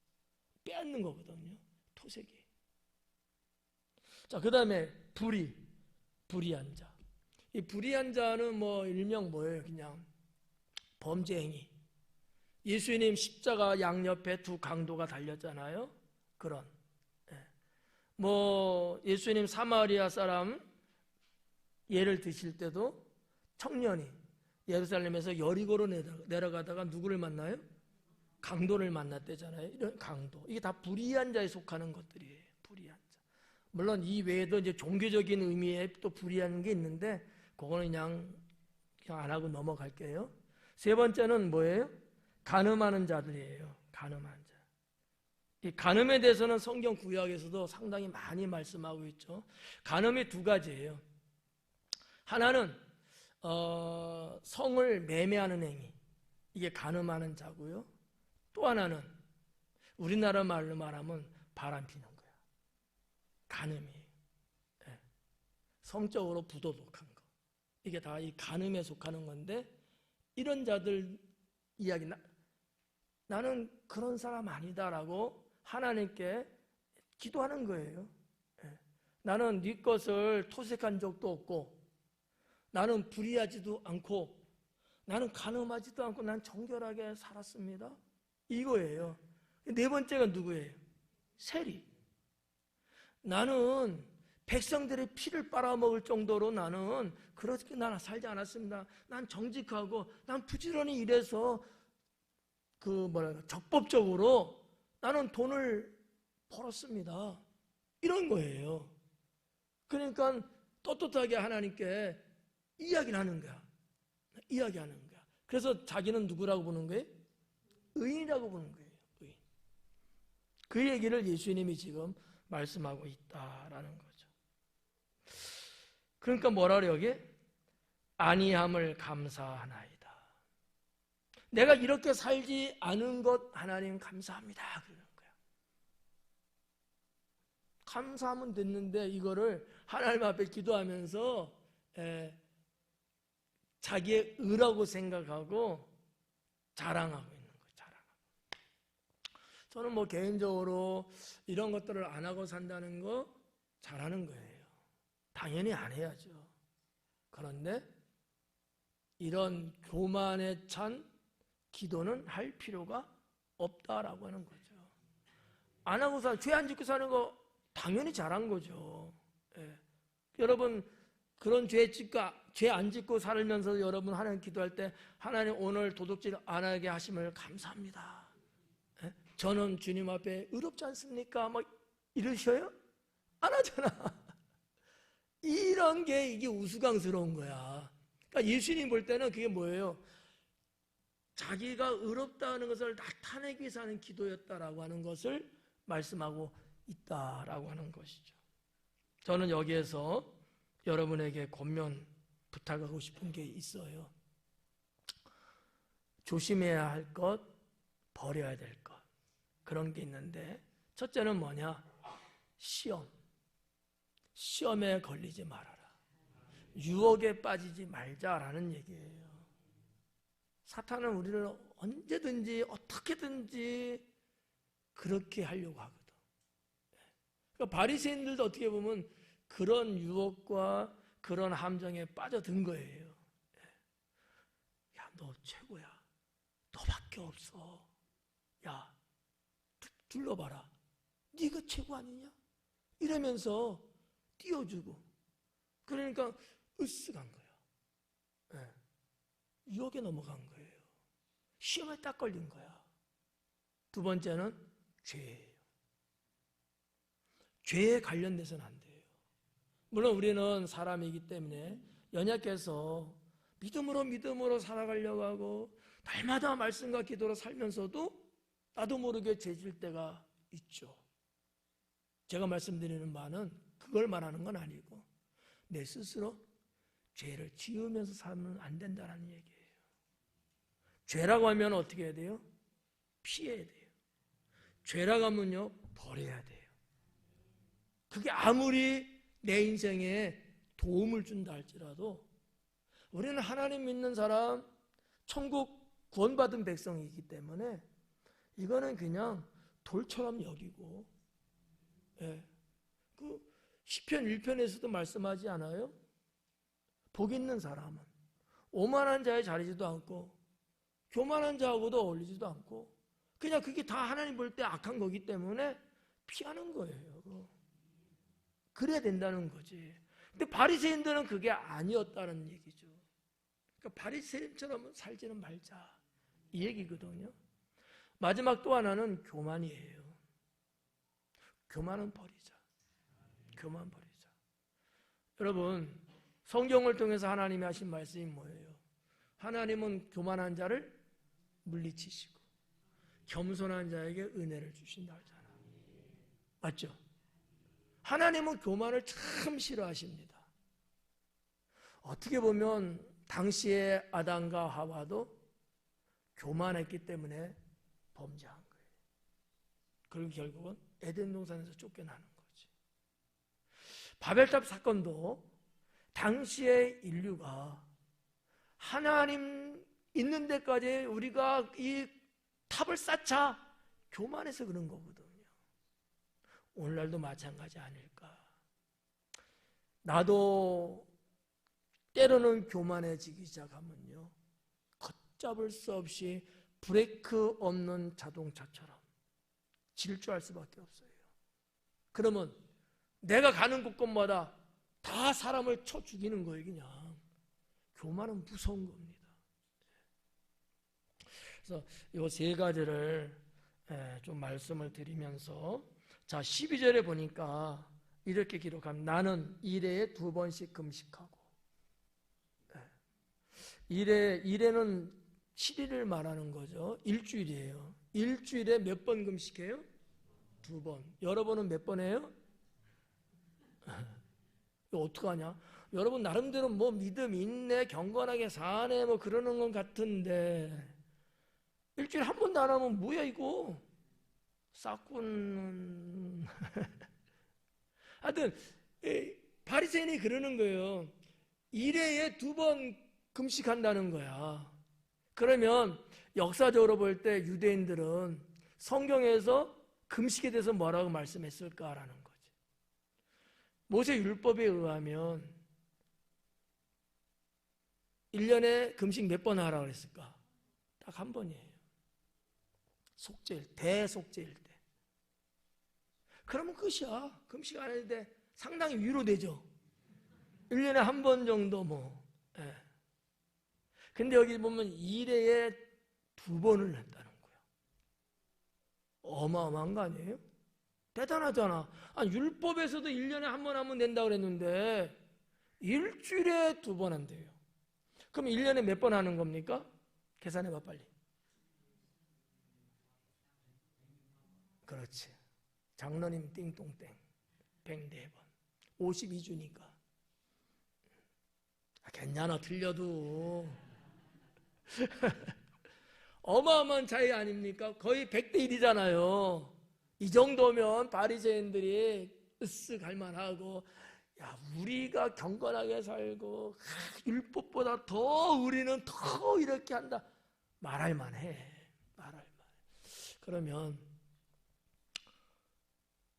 A: 빼앗는 거거든요. 토색이. 자, 그 다음에 불의한 자. 이 불의한 자는 뭐 일명 뭐예요? 그냥 범죄 행위. 예수님 십자가 양옆에 2 강도가 달렸잖아요. 그런. 뭐 예수님 사마리아 사람 예를 드실 때도 청년이 예루살렘에서 여리고로 내려가다가 누구를 만나요? 강도를 만났대잖아요. 이런 강도. 이게 다 불의한 자에 속하는 것들이에요. 불의한 자. 물론 이 외에도 이제 종교적인 의미의 또 불의한 게 있는데 그거는 그냥 안 하고 넘어갈게요. 세 번째는 뭐예요? 간음하는 자들이에요. 간음하는 자. 이 간음에 대해서는 성경 구약에서도 상당히 많이 말씀하고 있죠. 간음이 2가지예요. 하나는 성을 매매하는 행위, 이게 간음하는 자고요. 또 하나는 우리나라 말로 말하면 바람피는 거야. 간음이에요. 성적으로 부도덕한 거. 이게 다 이 간음에 속하는 건데 이런 자들 이야기 나는 그런 사람 아니다라고 하나님께 기도하는 거예요. 나는 네 것을 토색한 적도 없고 나는 불의하지도 않고 나는 간음하지도 않고 난 정결하게 살았습니다. 이거예요. 네 번째가 누구예요? 세리. 나는 백성들의 피를 빨아먹을 정도로 나는 그렇게 나는 살지 않았습니다. 난 정직하고 난 부지런히 일해서 적법적으로 나는 돈을 벌었습니다. 이런 거예요. 그러니까 떳떳하게 하나님께 이야기를 하는 거야. 이야기하는 거야. 그래서 자기는 누구라고 부르는 거예요? 의인이라고 부르는 거예요. 의인. 그 얘기를 예수님이 지금 말씀하고 있다라는 거죠. 그러니까 뭐라 그래요 여기? 아니함을 감사하나이다. 내가 이렇게 살지 않은 것 하나님 감사합니다. 그러는 거야. 감사하면 됐는데 이거를 하나님 앞에 기도하면서 자기의 의라고 생각하고 자랑하고 있는 거예요. 자랑하고. 저는 뭐 개인적으로 이런 것들을 안 하고 산다는 거 잘하는 거예요. 당연히 안 해야죠. 그런데 이런 교만에 찬 기도는 할 필요가 없다라고 하는 거죠. 안 하고 죄 안 짓고 사는 거 당연히 잘한 거죠. 예. 여러분 그런 죄 안 짓고 살면서 여러분 하나님 기도할 때 하나님 오늘 도둑질 안 하게 하심을 감사합니다. 예? 저는 주님 앞에 의롭지 않습니까? 막 이러셔요? 안 하잖아. 이런 게 이게 우스꽝스러운 거야. 그러니까 예수님 볼 때는 그게 뭐예요? 자기가 의롭다는 것을 나타내기 위해서 하는 기도였다라고 하는 것을 말씀하고 있다라고 하는 것이죠. 저는 여기에서 여러분에게 권면 부탁하고 싶은 게 있어요. 조심해야 할 것, 버려야 될 것, 그런 게 있는데 첫째는 뭐냐? 시험에 걸리지 말아라. 유혹에 빠지지 말자라는 얘기예요. 사탄은 우리를 언제든지 어떻게든지 그렇게 하려고 하거든. 그러니까 바리새인들도 어떻게 보면 그런 유혹과 그런 함정에 빠져든 거예요. 야, 너 최고야. 너밖에 없어. 야, 둘러봐라. 네가 최고 아니냐? 이러면서 띄워주고. 그러니까 으쓱한 거야. 유혹에 넘어간 거예요. 시험에 딱 걸린 거야. 두 번째는 죄예요. 죄에 관련돼서는 안 돼요. 물론 우리는 사람이기 때문에 연약해서 믿음으로 살아가려고 하고 날마다 말씀과 기도로 살면서도 나도 모르게 죄질 때가 있죠. 제가 말씀드리는 바는 그걸 말하는 건 아니고 내 스스로 죄를 지으면서 살면 안 된다는 얘기예요. 죄라고 하면 어떻게 해야 돼요? 피해야 돼요. 죄라고 하면요, 버려야 돼요. 그게 아무리 내 인생에 도움을 준다 할지라도 우리는 하나님 믿는 사람, 천국 구원받은 백성이기 때문에 이거는 그냥 돌처럼 여기고, 그 시편 1편에서도 말씀하지 않아요? 복 있는 사람은 오만한 자에 자리지도 않고 교만한 자하고도 어울리지도 않고 그냥 그게 다 하나님 볼 때 악한 거기 때문에 피하는 거예요. 그래야 된다는 거지. 근데 바리새인들은 그게 아니었다는 얘기죠. 그러니까 바리새인처럼 살지는 말자 이 얘기거든요. 마지막 또 하나는 교만이에요. 교만은 버리자. 교만 버리자. 여러분 성경을 통해서 하나님이 하신 말씀이 뭐예요? 하나님은 교만한 자를 물리치시고 겸손한 자에게 은혜를 주신다 하잖아요. 맞죠? 하나님은 교만을 참 싫어하십니다. 어떻게 보면 당시의 아담과 하와도 교만했기 때문에 범죄한 거예요. 그리고 결국은 에덴 동산에서 쫓겨나는 거지. 바벨탑 사건도 당시의 인류가 하나님 있는 데까지 우리가 이 탑을 쌓자 교만해서 그런 거거든요. 오늘날도 마찬가지 아닐까. 나도 때로는 교만해지기 시작하면요 걷잡을 수 없이 브레이크 없는 자동차처럼 질주할 수밖에 없어요. 그러면 내가 가는 곳곳마다 다 사람을 쳐 죽이는 거예요. 그냥 교만은 무서운 겁니다. 그래서 이 세 가지를 좀 말씀을 드리면서, 자 12절에 보니까 이렇게 기록합니다. 나는 일해에 2번씩 금식하고. 일해는 7일을 말하는 거죠. 일주일이에요. 일주일에 몇 번 금식해요? 2번. 여러분은 몇 번 해요? 이거 어떡하냐? 여러분 나름대로 뭐 믿음 있네, 경건하게 사네, 뭐 그러는 건 같은데 일주일에 한 번도 안 하면 뭐야 이거? 싹군. 하여튼 바리새인이 그러는 거예요. 일회에 2번 금식한다는 거야. 그러면 역사적으로 볼 때 유대인들은 성경에서 금식에 대해서 뭐라고 말씀했을까라는 거지. 모세 율법에 의하면 1년에 금식 몇 번 하라고 그랬을까? 딱 한 번이에요. 속죄일, 대속죄일 때. 그러면 끝이야. 금식 안 해도 돼. 상당히 위로되죠. 1년에 한 번 정도 뭐. 예. 근데 여기 보면 1회에 2번을 했다는 거야. 어마어마한 거 아니에요? 대단하잖아. 율법에서도 1년에 한 번 하면 된다고 그랬는데 일주일에 2번 한대요. 그럼 1년에 몇 번 하는 겁니까? 계산해봐 빨리. 그렇지. 장로님 띵동땡 104번 52주니까 괜찮아 틀려도. 어마어마한 차이 아닙니까? 거의 100대 1이잖아요. 이 정도면 바리새인들이 으쓱 할만하고, 야 우리가 경건하게 살고 율법보다 더 우리는 더 이렇게 한다 말할 만해. 그러면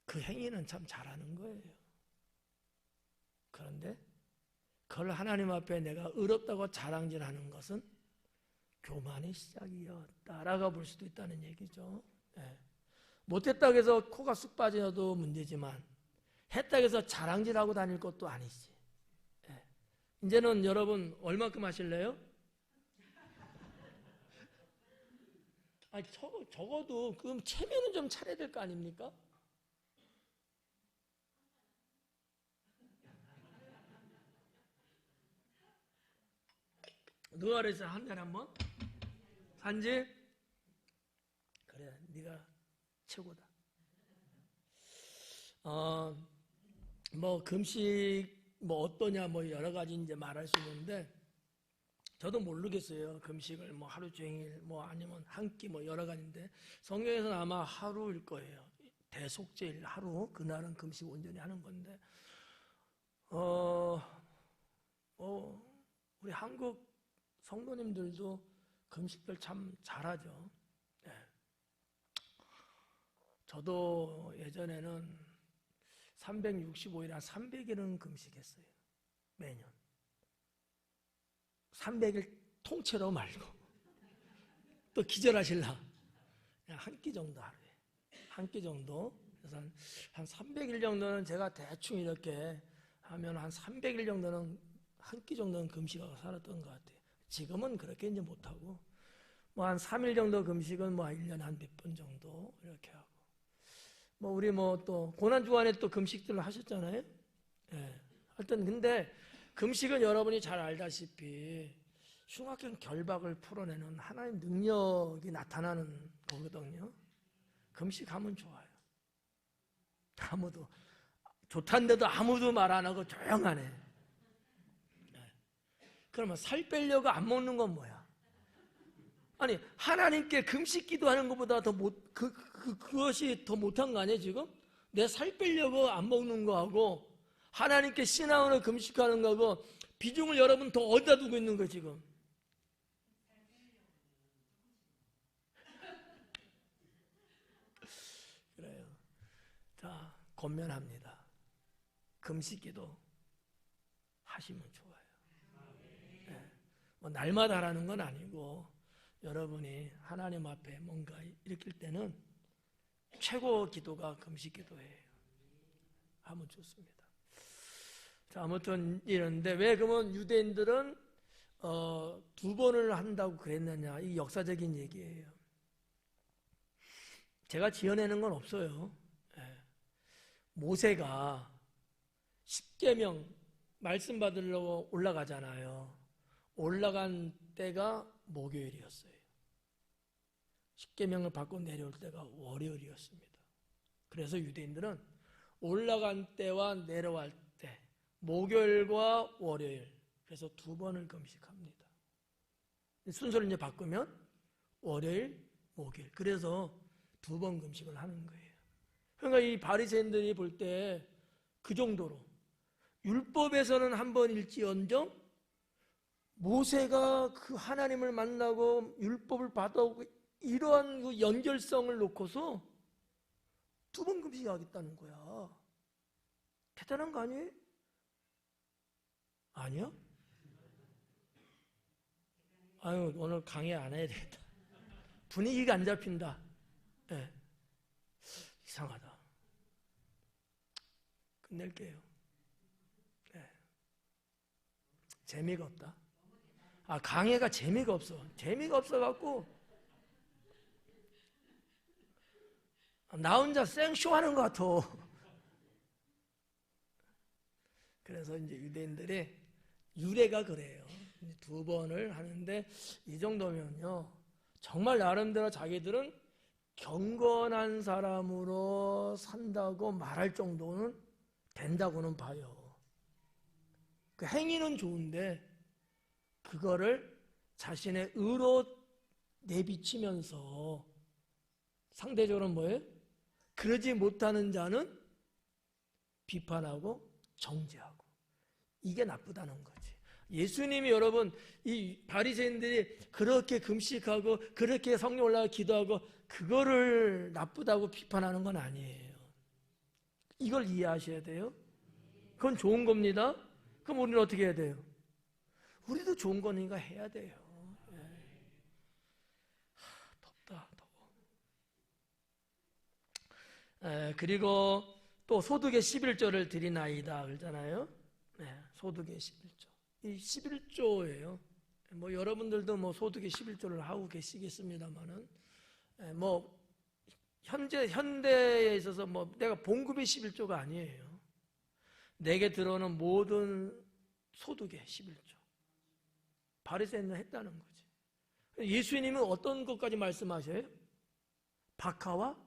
A: 그 행위는 참 잘하는 거예요. 그런데 그걸 하나님 앞에 내가 의롭다고 자랑질하는 것은 교만의 시작이었다라고 볼 수도 있다는 얘기죠. 못했다고 해서 코가 쑥 빠져도 문제지만 했다고 해서 자랑질하고 다닐 것도 아니지. 이제는 여러분 얼마큼 하실래요? 적어도 그럼 체면은 좀 차려야 될 거 아닙니까? 누가 그랬어? 한 달에 한 번? 산지? 그래, 네가 최고다. 뭐 금식 뭐 어떠냐 뭐 여러 가지 이제 말할 수 있는데 저도 모르겠어요. 금식을 뭐 하루 종일 뭐 아니면 한 끼 뭐 여러 가지인데 성경에서는 아마 하루일 거예요. 대속죄일 하루, 그날은 금식 온전히 하는 건데 우리 한국 성도님들도 금식들 참 잘하죠. 네. 저도 예전에는 365일 한 300일은 금식했어요. 매년 300일 통째로 말고 또 기절하실라 그냥 한 끼 정도 하루에 한 끼 정도. 그래서 한 300일 정도는 제가 대충 이렇게 하면 한 300일 정도는 한 끼 정도는 금식하고 살았던 것 같아요. 지금은 그렇게 이제 못하고 뭐 한 3일 정도 금식은 뭐 1년에 한 몇 번 정도 이렇게 하고 뭐 우리 뭐 또 고난주간에 또 금식들을 하셨잖아요. 예. 하여튼 근데 금식은 여러분이 잘 알다시피 흉악한 결박을 풀어내는 하나님의 능력이 나타나는 거거든요. 금식하면 좋아요. 아무도 좋다는데도 아무도 말 안 하고 조용하네. 그러면 살 빼려고 안 먹는 건 뭐야? 아니 하나님께 금식 기도하는 것보다 더 그것이 더 못한 거 아니에요 지금? 내 살 빼려고 안 먹는 거하고 하나님께 신앙으로 금식하는 거하고 비중을 여러분 더 어디다 두고 있는 거예요 지금? 그래요. 자 권면합니다. 금식 기도 하시면 좋아요. 네. 뭐 날마다 하라는 건 아니고 여러분이 하나님 앞에 뭔가 일으킬 때는 최고 기도가 금식 기도예요. 하면 좋습니다. 자, 아무튼 이런데 왜 그러면 유대인들은 2번을 한다고 그랬느냐? 이 역사적인 얘기예요. 제가 지어내는 건 없어요. 모세가 10계명 말씀 받으려고 올라가잖아요. 올라간 때가 목요일이었어요. 10계명을 받고 내려올 때가 월요일이었습니다. 그래서 유대인들은 올라간 때와 내려갈 때, 목요일과 월요일, 그래서 2번을 금식합니다. 순서를 이제 바꾸면 월요일, 목요일, 그래서 2번 금식을 하는 거예요. 그러니까 이 바리새인들이 볼 때 그 정도로 율법에서는 한 번일지언정 모세가 그 하나님을 만나고 율법을 받아오고 이러한 그 연결성을 놓고서 2번 금식하겠다는 거야. 대단한 거 아니에요? 아니요? 아유, 오늘 강의 안 해야 되겠다. 분위기가 안 잡힌다. 네. 이상하다. 끝낼게요. 네. 재미가 없다. 강의가 재미가 없어. 재미가 없어갖고 나 혼자 생쇼 하는 것 같아. 그래서 이제 유대인들의 유래가 그래요. 2번을 하는데 이 정도면요, 정말 나름대로 자기들은 경건한 사람으로 산다고 말할 정도는 된다고는 봐요. 그 행위는 좋은데 그거를 자신의 의로 내비치면서 상대적으로 뭐예요? 그러지 못하는 자는 비판하고 정죄하고, 이게 나쁘다는 거지. 예수님이 여러분 이 바리새인들이 그렇게 금식하고 그렇게 성령 올라가 기도하고 그거를 나쁘다고 비판하는 건 아니에요. 이걸 이해하셔야 돼요. 그건 좋은 겁니다. 그럼 우리는 어떻게 해야 돼요? 우리도 좋은 거니까 해야 돼요. 덥다, 더워. 그리고 또 소득의 11조를 드리나이다 그러잖아요. 소득의 11조. 이 11조예요. 뭐 여러분들도 뭐 소득의 11조를 하고 계시겠습니다만은, 뭐 현대에 있어서 뭐 내가 봉급의 11조가 아니에요. 내게 들어오는 모든 소득의 11조. 바리새인은 했다는 거지. 예수님은 어떤 것까지 말씀하셔요? 박하와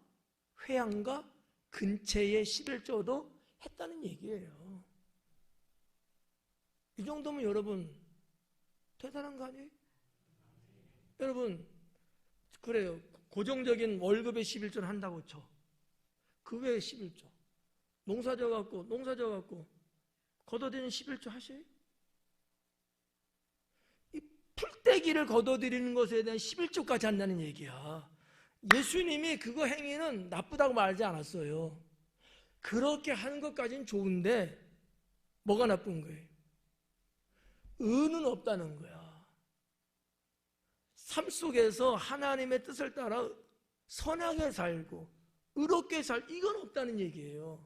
A: 회양과 근체의 11조도 했다는 얘기예요. 이 정도면 여러분 대단한 거 아니에요? 여러분 그래요. 고정적인 월급의 11조를 한다고 쳐. 그 외에 11조. 농사 져갖고 걷어들이는 11조 하셔요? 이 풀떼기를 걷어들이는 것에 대한 11조까지 한다는 얘기야. 예수님이 그거 행위는 나쁘다고 말하지 않았어요. 그렇게 하는 것까지는 좋은데 뭐가 나쁜 거예요? 의는 없다는 거야. 삶 속에서 하나님의 뜻을 따라 선하게 살고 의롭게 이건 없다는 얘기예요.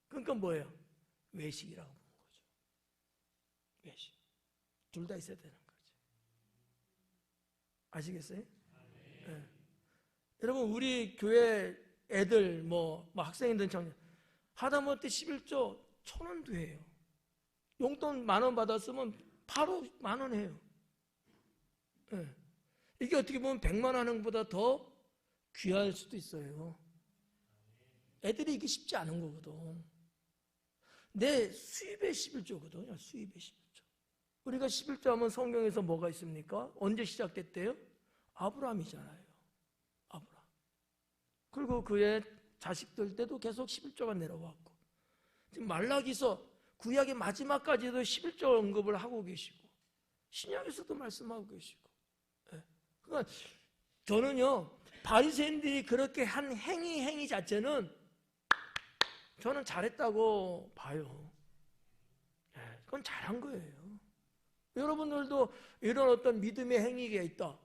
A: 그러니까 뭐예요? 외식이라고 보는 거죠. 외식. 둘 다 있어야 되는 거죠. 아시겠어요? 네. 여러분 우리 교회 애들 뭐 학생이든 청년 하다못해 11조 1,000원도 해요. 용돈 10,000원 받았으면 바로 10,000원 해요. 네. 이게 어떻게 보면 100만 하는 것보다 더 귀할 수도 있어요. 애들이 이게 쉽지 않은 거거든. 내 수입의 11조거든요. 수입의 11조. 우리가 11조 하면 성경에서 뭐가 있습니까? 언제 시작됐대요? 아브라함이잖아요. 아브라함. 그리고 그의 자식들 때도 계속 11조가 내려왔고, 지금 말라기서 구약의 마지막까지도 11조 언급을 하고 계시고, 신약에서도 말씀하고 계시고. 그러니까 저는요, 바리새인들이 그렇게 한 행위 자체는 저는 잘했다고 봐요. 그건 잘한 거예요. 여러분들도 이런 어떤 믿음의 행위가 있다.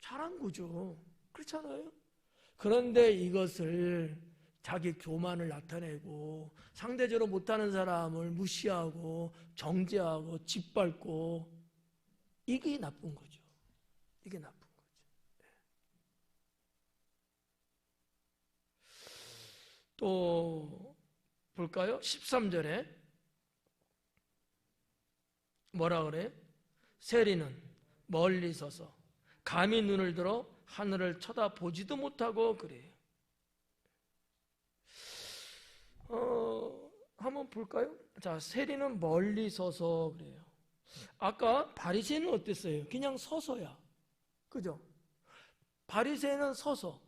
A: 잘한 거죠. 그렇잖아요? 그런데 이것을 자기 교만을 나타내고 상대적으로 못하는 사람을 무시하고 정죄하고 짓밟고, 이게 나쁜 거죠. 이게 나쁜 거죠. 또 볼까요? 13절에 뭐라 그래? 세리는 멀리 서서 감히 눈을 들어 하늘을 쳐다보지도 못하고 그래요. 한번 볼까요? 자, 세리는 멀리 서서 그래요. 아까 바리새인은 어땠어요? 그냥 서서야. 그죠? 바리새인은 서서.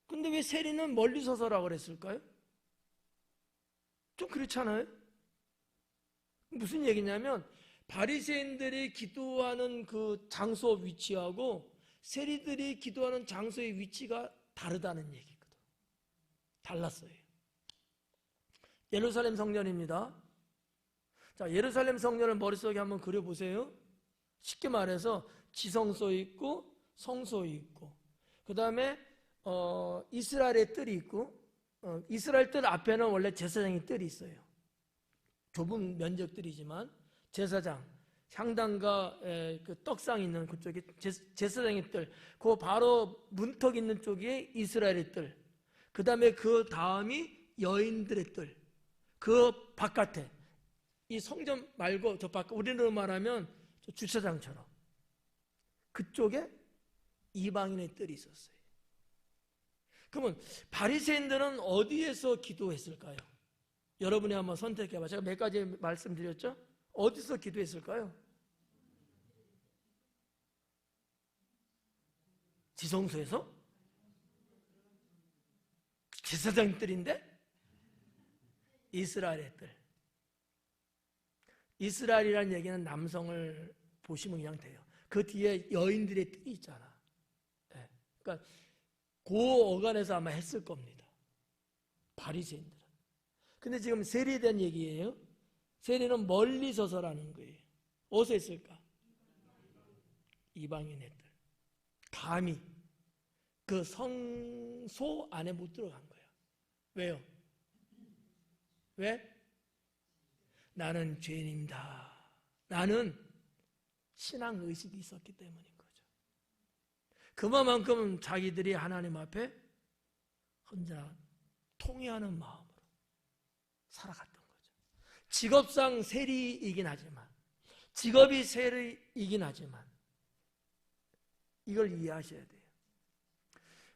A: 근데 왜 세리는 멀리 서서라고 그랬을까요? 좀 그렇잖아요? 무슨 얘기냐면 바리새인들이 기도하는 그 장소 위치하고 세리들이 기도하는 장소의 위치가 다르다는 얘기거든. 달랐어요. 예루살렘 성전입니다. 자, 예루살렘 성전을 머릿속에 한번 그려보세요. 쉽게 말해서 지성소 있고 성소 있고, 그 다음에 이스라엘의 뜰이 있고, 이스라엘 뜰 앞에는 원래 제사장의 뜰이 있어요. 좁은 면적들이지만 제사장, 향단과 그 떡상 있는 그쪽에 제사장의 뜰, 그 바로 문턱 있는 쪽에 이스라엘의 뜰, 그 다음에 그 다음이 여인들의 뜰, 그 바깥에, 이 성전 말고 저 바깥, 우리로 말하면 저 주차장처럼 그쪽에 이방인의 뜰이 있었어요. 그러면 바리새인들은 어디에서 기도했을까요? 여러분이 한번 선택해봐. 제가 몇 가지 말씀드렸죠? 어디서 기도했을까요? 지성소에서? 제사장 뜰인데? 이스라엘의 뜰. 이스라엘이라는 얘기는 남성을 보시면 그냥 돼요. 그 뒤에 여인들의 뜰이 있잖아. 네. 그러니까 그 어간에서 아마 했을 겁니다. 바리새인들은. 근데 지금 세리에 대한 얘기예요. 세리는 멀리 서서라는 거예요. 어디서 했을까? 이방인의 뜰. 감히 그 성소 안에 못 들어간 거야. 왜요? 왜? 나는 죄인입니다. 나는 신앙의식이 있었기 때문인 거죠. 그만큼 자기들이 하나님 앞에 혼자 통회하는 마음으로 살아갔던 거죠. 직업상 세리이긴 하지만, 직업이 세리이긴 하지만 이걸 이해하셔야 돼요.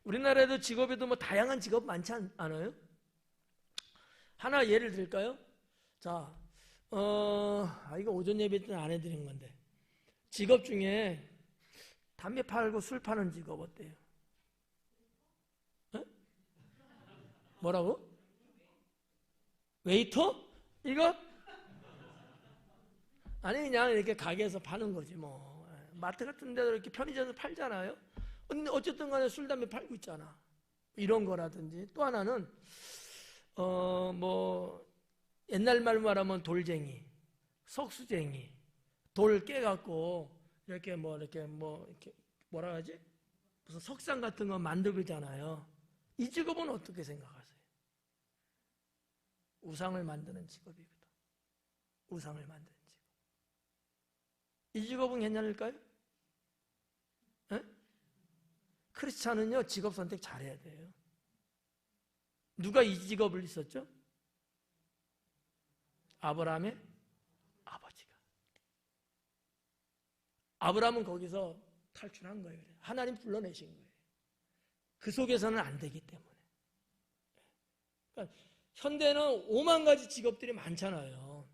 A: 우리나라에도 직업에도 뭐 다양한 직업 많지 않아요? 하나 예를 들까요? 자, 이거 오전 예배 때는 안 해드린 건데, 직업 중에 담배 팔고 술 파는 직업 어때요? 에? 뭐라고? 웨이터? 이거? 아니, 그냥 이렇게 가게에서 파는 거지 뭐. 마트 같은 데도 이렇게 편의점에서 팔잖아요. 근데 어쨌든 간에 술, 담배 팔고 있잖아. 이런 거라든지. 또 하나는 뭐 옛날 말로 말하면 돌쟁이, 석수쟁이, 돌 깨갖고 이렇게 뭐라 하지? 무슨 석상 같은 거 만들잖아요. 이 직업은 어떻게 생각하세요? 우상을 만드는 직업이거든. 우상을 만드는 직업. 이 직업은 괜찮을까요? 에? 크리스찬은요, 직업 선택 잘해야 돼요. 누가 이 직업을 있었죠? 아브라함의 아버지가. 아브라함은 거기서 탈출한 거예요. 하나님 불러내신 거예요. 그 속에서는 안 되기 때문에. 그러니까 현대는 5만 가지 직업들이 많잖아요.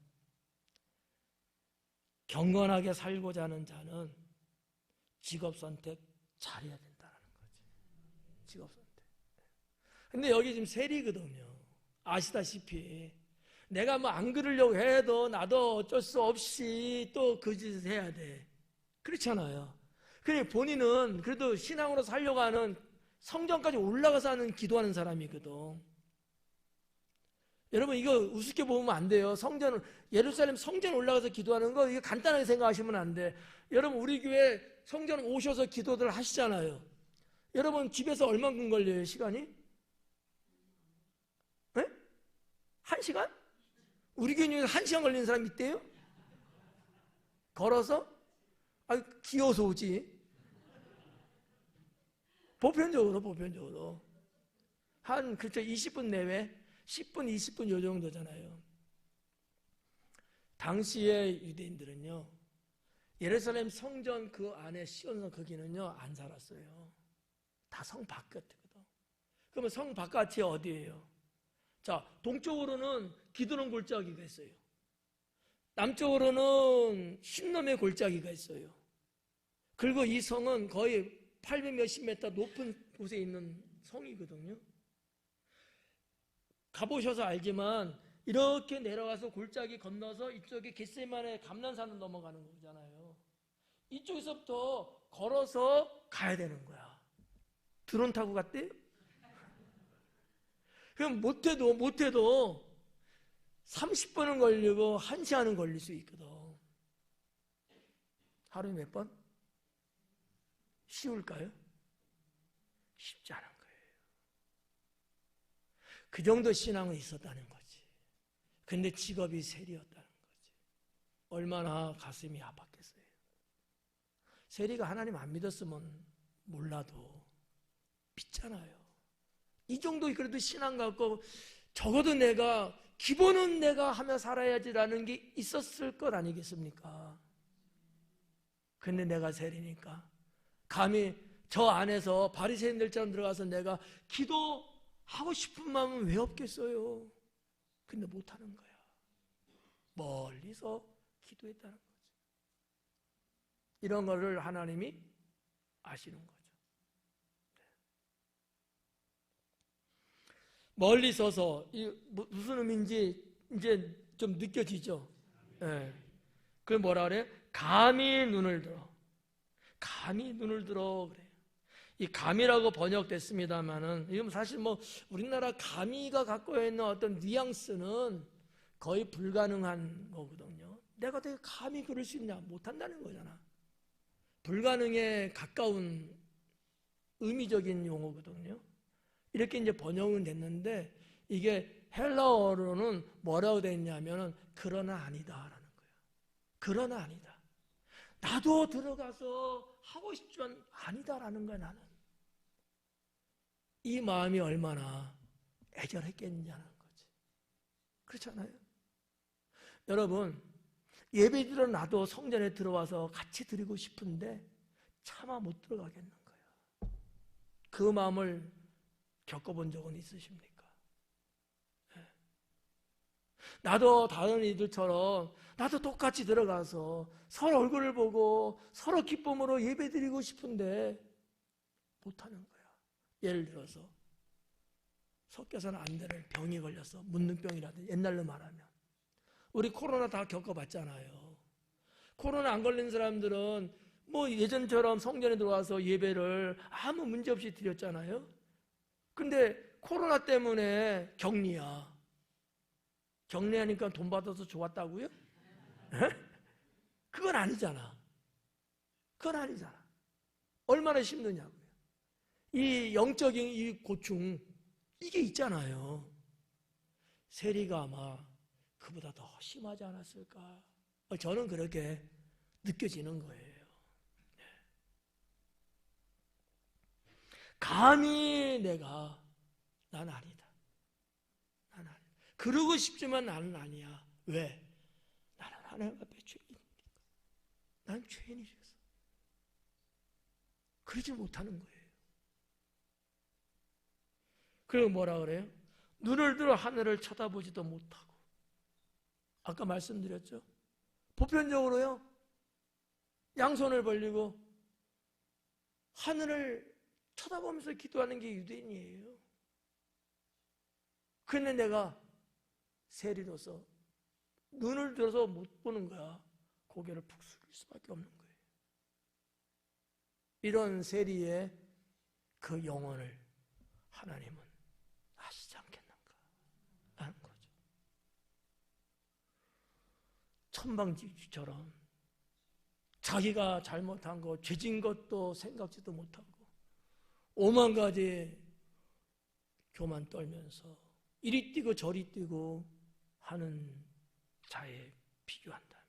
A: 경건하게 살고자 하는 자는 직업 선택 잘해야 된다는 거지. 직업 선택. 근데 여기 지금 세리거든요. 아시다시피 내가 뭐 안 그러려고 해도 나도 어쩔 수 없이 또 그 짓을 해야 돼. 그렇잖아요. 그래 본인은 그래도 신앙으로 살려고 하는, 성전까지 올라가서 하는 기도하는 사람이거든. 여러분 이거 우습게 보면 안 돼요. 성전, 예루살렘 성전 올라가서 기도하는 거 이거 간단하게 생각하시면 안 돼. 여러분 우리 교회 성전 오셔서 기도들 하시잖아요. 여러분 집에서 얼마큼 걸려요 시간이? 네? 1시간? 우리 교회 중에서 1시간 걸리는 사람 있대요? 걸어서? 아, 기어서 오지. 보편적으로 한 그쵸 20분 내외 10분 20분 요 정도잖아요. 당시에 유대인들은요 예루살렘 성전 그 안에 시온성 거기는요 안 살았어요. 다 성 바깥이거든. 그러면 성 바깥이 어디예요? 자, 동쪽으로는 기드론 골짜기가 있어요. 남쪽으로는 흰놈의 골짜기가 있어요. 그리고 이 성은 거의 800 몇십 미터 높은 곳에 있는 성이거든요. 가보셔서 알지만 이렇게 내려가서 골짜기 건너서 이쪽에 겟세마네 감난산을 넘어가는 거잖아요. 이쪽에서부터 걸어서 가야 되는 거야. 드론 타고 갔대요? 그럼 못해도 30분은 걸리고 1시간은 걸릴 수 있거든. 하루에 몇 번? 쉬울까요? 쉽지 않은 거예요. 그 정도 신앙은 있었다는 거지. 근데 직업이 세리였다는 거지. 얼마나 가슴이 아팠겠어요. 세리가 하나님 안 믿었으면 몰라도 믿잖아요. 이 정도 그래도 신앙 갖고 적어도 내가 기본은 내가 하며 살아야지라는 게 있었을 것 아니겠습니까? 근데 내가 세리니까 감히 저 안에서 바리새인들처럼 들어가서 내가 기도하고 싶은 마음은 왜 없겠어요? 근데 못하는 거야. 멀리서 기도했다는 거죠. 이런 거를 하나님이 아시는 거죠. 멀리 서서 무슨 의미인지 이제 좀 느껴지죠. 네. 그걸 뭐라 그래요? 감히 눈을 들어. 감히 눈을 들어 그래요. 이 감이라고 번역됐습니다만은 이건 사실 뭐 우리나라 감이가 갖고 있는 어떤 뉘앙스는 거의 불가능한 거거든요. 내가 어떻게 감히 그럴 수 있냐? 못한다는 거잖아. 불가능에 가까운 의미적인 용어거든요. 이렇게 이제 번역은 됐는데 이게 헬라어로는 뭐라고 됐냐면은 그러나 아니다라는 거예요. 그러나 아니다. 나도 들어가서 하고 싶지만 아니다라는 거야 나는. 이 마음이 얼마나 애절했겠냐는 거지. 그렇잖아요. 여러분 예배 드려 나도 성전에 들어와서 같이 드리고 싶은데 차마 못 들어가겠는 거예요. 그 마음을 겪어본 적은 있으십니까? 네. 나도 다른 이들처럼 나도 똑같이 들어가서 서로 얼굴을 보고 서로 기쁨으로 예배드리고 싶은데 못하는 거야. 예를 들어서 섞여서는 안 되는 병이 걸려서 문둥병이라든지 옛날로 말하면 우리 코로나 다 겪어봤잖아요. 코로나 안 걸린 사람들은 뭐 예전처럼 성전에 들어와서 예배를 아무 문제 없이 드렸잖아요. 근데 코로나 때문에 격리야. 격리하니까 돈 받아서 좋았다고요? 에? 그건 아니잖아. 그건 아니잖아. 얼마나 힘드냐고요. 이 영적인 이 고충 이게 있잖아요. 세리가 아마 그보다 더 심하지 않았을까? 저는 그렇게 느껴지는 거예요. 감히 내가 난 아니다. 난 아니다. 그러고 싶지만 나는 아니야. 왜? 나는 하나님 앞에 죄인이니까. 난 죄인이셨어. 그러지 못하는 거예요. 그리고 뭐라 그래요? 눈을 들어 하늘을 쳐다보지도 못하고. 아까 말씀드렸죠? 보편적으로요. 양손을 벌리고 하늘을 쳐다보면서 기도하는 게 유대인이에요. 그런데 내가 세리로서 눈을 들어서 못 보는 거야. 고개를 푹 숙일 수밖에 없는 거예요. 이런 세리의 그 영혼을 하나님은 아시지 않겠는가 하는 거죠. 천방지축처럼 자기가 잘못한 것, 죄진 것도 생각지도 못하고 오만 가지 교만 떨면서 이리 뛰고 저리 뛰고 하는 자에 비교한다면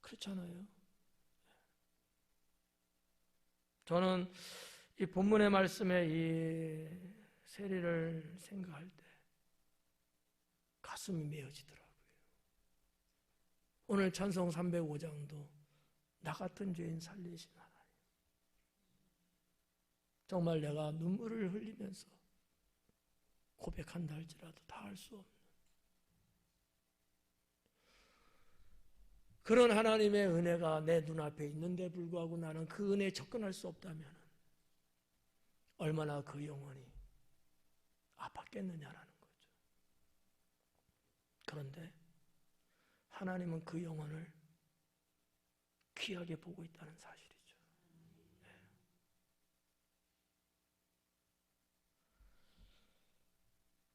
A: 그렇잖아요. 저는 이 본문의 말씀에 이 세리를 생각할 때 가슴이 메어지더라고요. 오늘 찬송 305장도 나 같은 죄인 살리신 하나님, 정말 내가 눈물을 흘리면서 고백한다 할지라도 다 할 수 없는 그런 하나님의 은혜가 내 눈앞에 있는데 불구하고 나는 그 은혜에 접근할 수 없다면 얼마나 그 영혼이 아팠겠느냐라는 거죠. 그런데 하나님은 그 영혼을 귀하게 보고 있다는 사실이죠.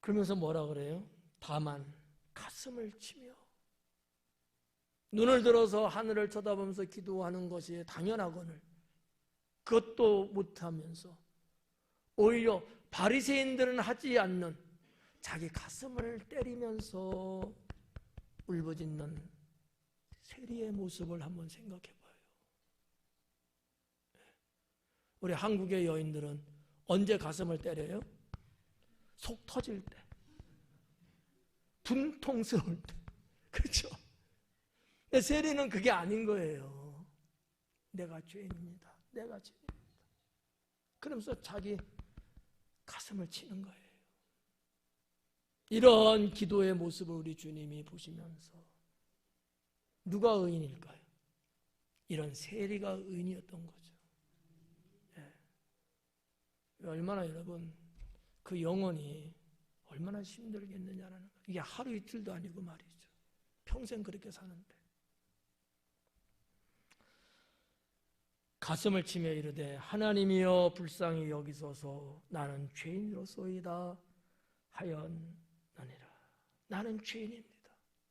A: 그러면서 뭐라 그래요? 다만 가슴을 치며 눈을 들어서 하늘을 쳐다보면서 기도하는 것이 당연하거늘 그것도 못하면서 오히려 바리새인들은 하지 않는 자기 가슴을 때리면서 울부짖는 세리의 모습을 한번 생각해 봐요. 우리 한국의 여인들은 언제 가슴을 때려요? 속 터질 때, 분통스러울 때, 그렇죠? 근데 세리는 그게 아닌 거예요. 내가 죄인입니다. 내가 죄인입니다. 그러면서 자기 가슴을 치는 거예요. 이런 기도의 모습을 우리 주님이 보시면서 누가 의인일까요? 이런 세리가 의인이었던 거죠. 얼마나 여러분 그 영혼이 얼마나 힘들겠느냐는 거예요. 이게 하루 이틀도 아니고 말이죠. 평생 그렇게 사는데 가슴을 치며 이르되 하나님이여 불쌍히 여기소서 나는 죄인으로소이다 하였느니라. 나는 죄인입니다.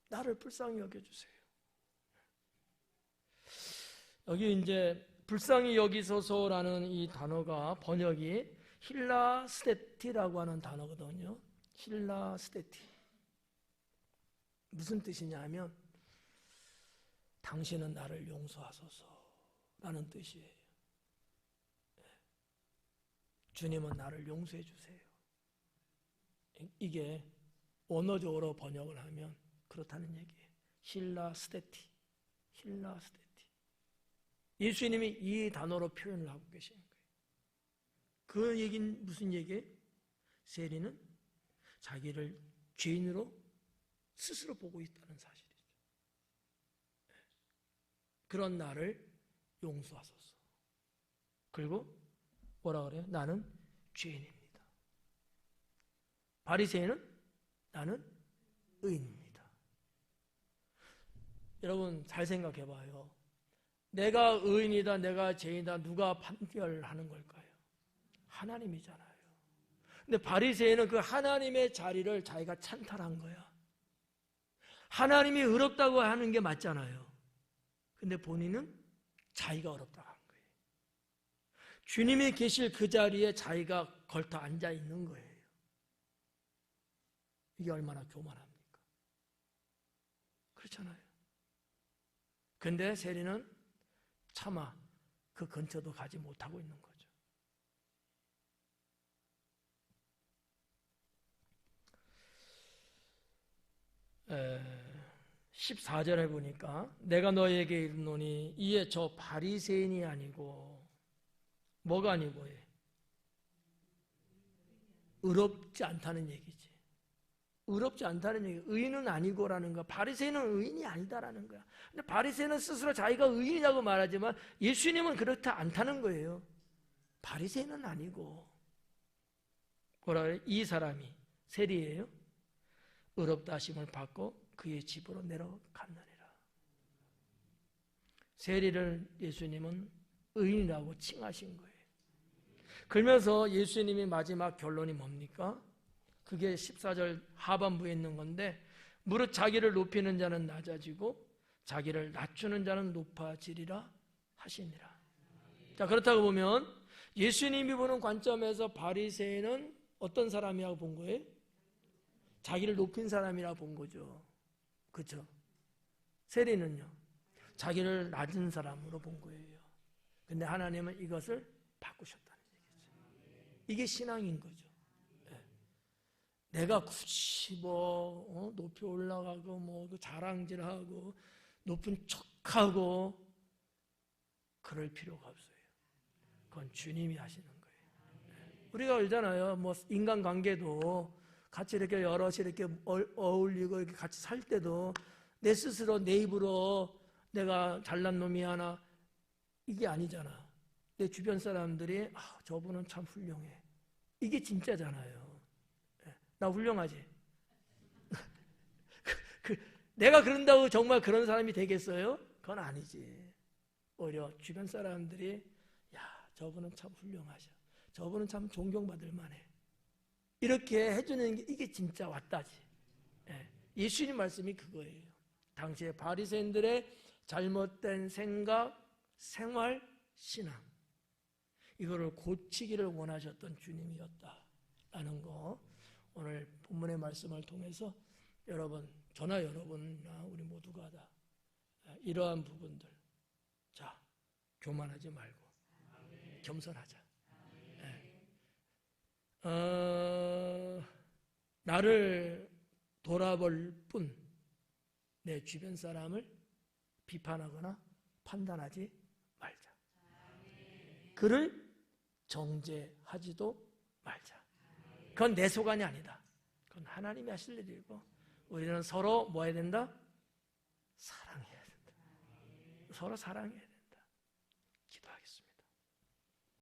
A: 나를 불쌍히 여겨주세요. 여기 이제 불쌍히 여기소서라는 이 단어가 번역이 힐라스테티라고 하는 단어거든요. 힐라스테티. 무슨 뜻이냐 하면 당신은 나를 용서하소서라는 뜻이에요. 주님은 나를 용서해 주세요. 이게 원어적으로 번역을 하면 그렇다는 얘기예요. 힐라스테티. 힐라스테티. 예수님이 이 단어로 표현을 하고 계시는 거예요. 그 얘기는 무슨 얘기예요? 세리는 자기를 죄인으로 스스로 보고 있다는 사실이죠. 그런 나를 용서하소서. 그리고 뭐라 그래요? 나는 죄인입니다. 바리새인은 나는 의인입니다. 여러분 잘 생각해 봐요. 내가 의인이다, 내가 죄인이다, 누가 판결하는 걸까요? 하나님이잖아요. 근데 바리새인은 그 하나님의 자리를 자기가 찬탈한 거야. 하나님이 의롭다고 하는 게 맞잖아요. 근데 본인은 자기가 어렵다고 한 거예요. 주님이 계실 그 자리에 자기가 걸터 앉아 있는 거예요. 이게 얼마나 교만합니까? 그렇잖아요. 근데 세리는 차마 그 근처도 가지 못하고 있는 거죠. 14절에 보니까 내가 너에게 이르노니 이에 저 바리새인이 아니고 뭐가 아니고 의롭지 않다는 얘기지. 의롭지 않다는 얘기. 의인은 아니고라는 거야. 바리새인은 의인이 아니다라는 거야. 근데 바리새인은 스스로 자기가 의인이라고 말하지만 예수님은 그렇지 않다는 거예요. 바리새인은 아니고 뭐라 그래? 이 사람이 세리예요. 의롭다 하심을 받고 그의 집으로 내려갔느니라. 세리를 예수님은 의인이라고 칭하신 거예요. 그러면서 예수님이 마지막 결론이 뭡니까? 그게 14절 하반부에 있는 건데 무릇 자기를 높이는 자는 낮아지고 자기를 낮추는 자는 높아지리라 하시니라. 자, 그렇다고 보면 예수님이 보는 관점에서 바리새인은 어떤 사람이라고 본 거예요? 자기를 높인 사람이라고 본 거죠. 그렇죠? 세리는요, 자기를 낮은 사람으로 본 거예요. 근데 하나님은 이것을 바꾸셨다는 얘기죠. 이게 신앙인 거죠. 내가 굳이 높이 올라가고 자랑질하고 높은 척하고 그럴 필요가 없어요. 그건 주님이 하시는 거예요. 우리가 알잖아요. 인간관계도 같이 이렇게 여럿이 이렇게 어울리고 이렇게 같이 살 때도 내 스스로 내 입으로 내가 잘난 놈이 하나 이게 아니잖아. 내 주변 사람들이 저분은 참 훌륭해. 이게 진짜잖아요. 나 훌륭하지? 내가 그런다고 정말 그런 사람이 되겠어요? 그건 아니지. 오히려 주변 사람들이 저분은 참 훌륭하셔. 저분은 참 존경받을 만해. 이렇게 해주는 게 이게 진짜 왔다지. 예수님 말씀이 그거예요. 당시에 바리새인들의 잘못된 생각, 생활, 신앙 이거를 고치기를 원하셨던 주님이었다라는 거 오늘 본문의 말씀을 통해서 여러분, 저나 여러분나 우리 모두가 다 이러한 부분들 자, 교만하지 말고 겸손하자. 나를 돌아볼 뿐 내 주변 사람을 비판하거나 판단하지 말자. 그를 정죄하지도 말자. 그건 내 소관이 아니다. 그건 하나님이 하실 일이고 우리는 서로 뭐 해야 된다? 사랑해야 된다. 서로 사랑해야 된다.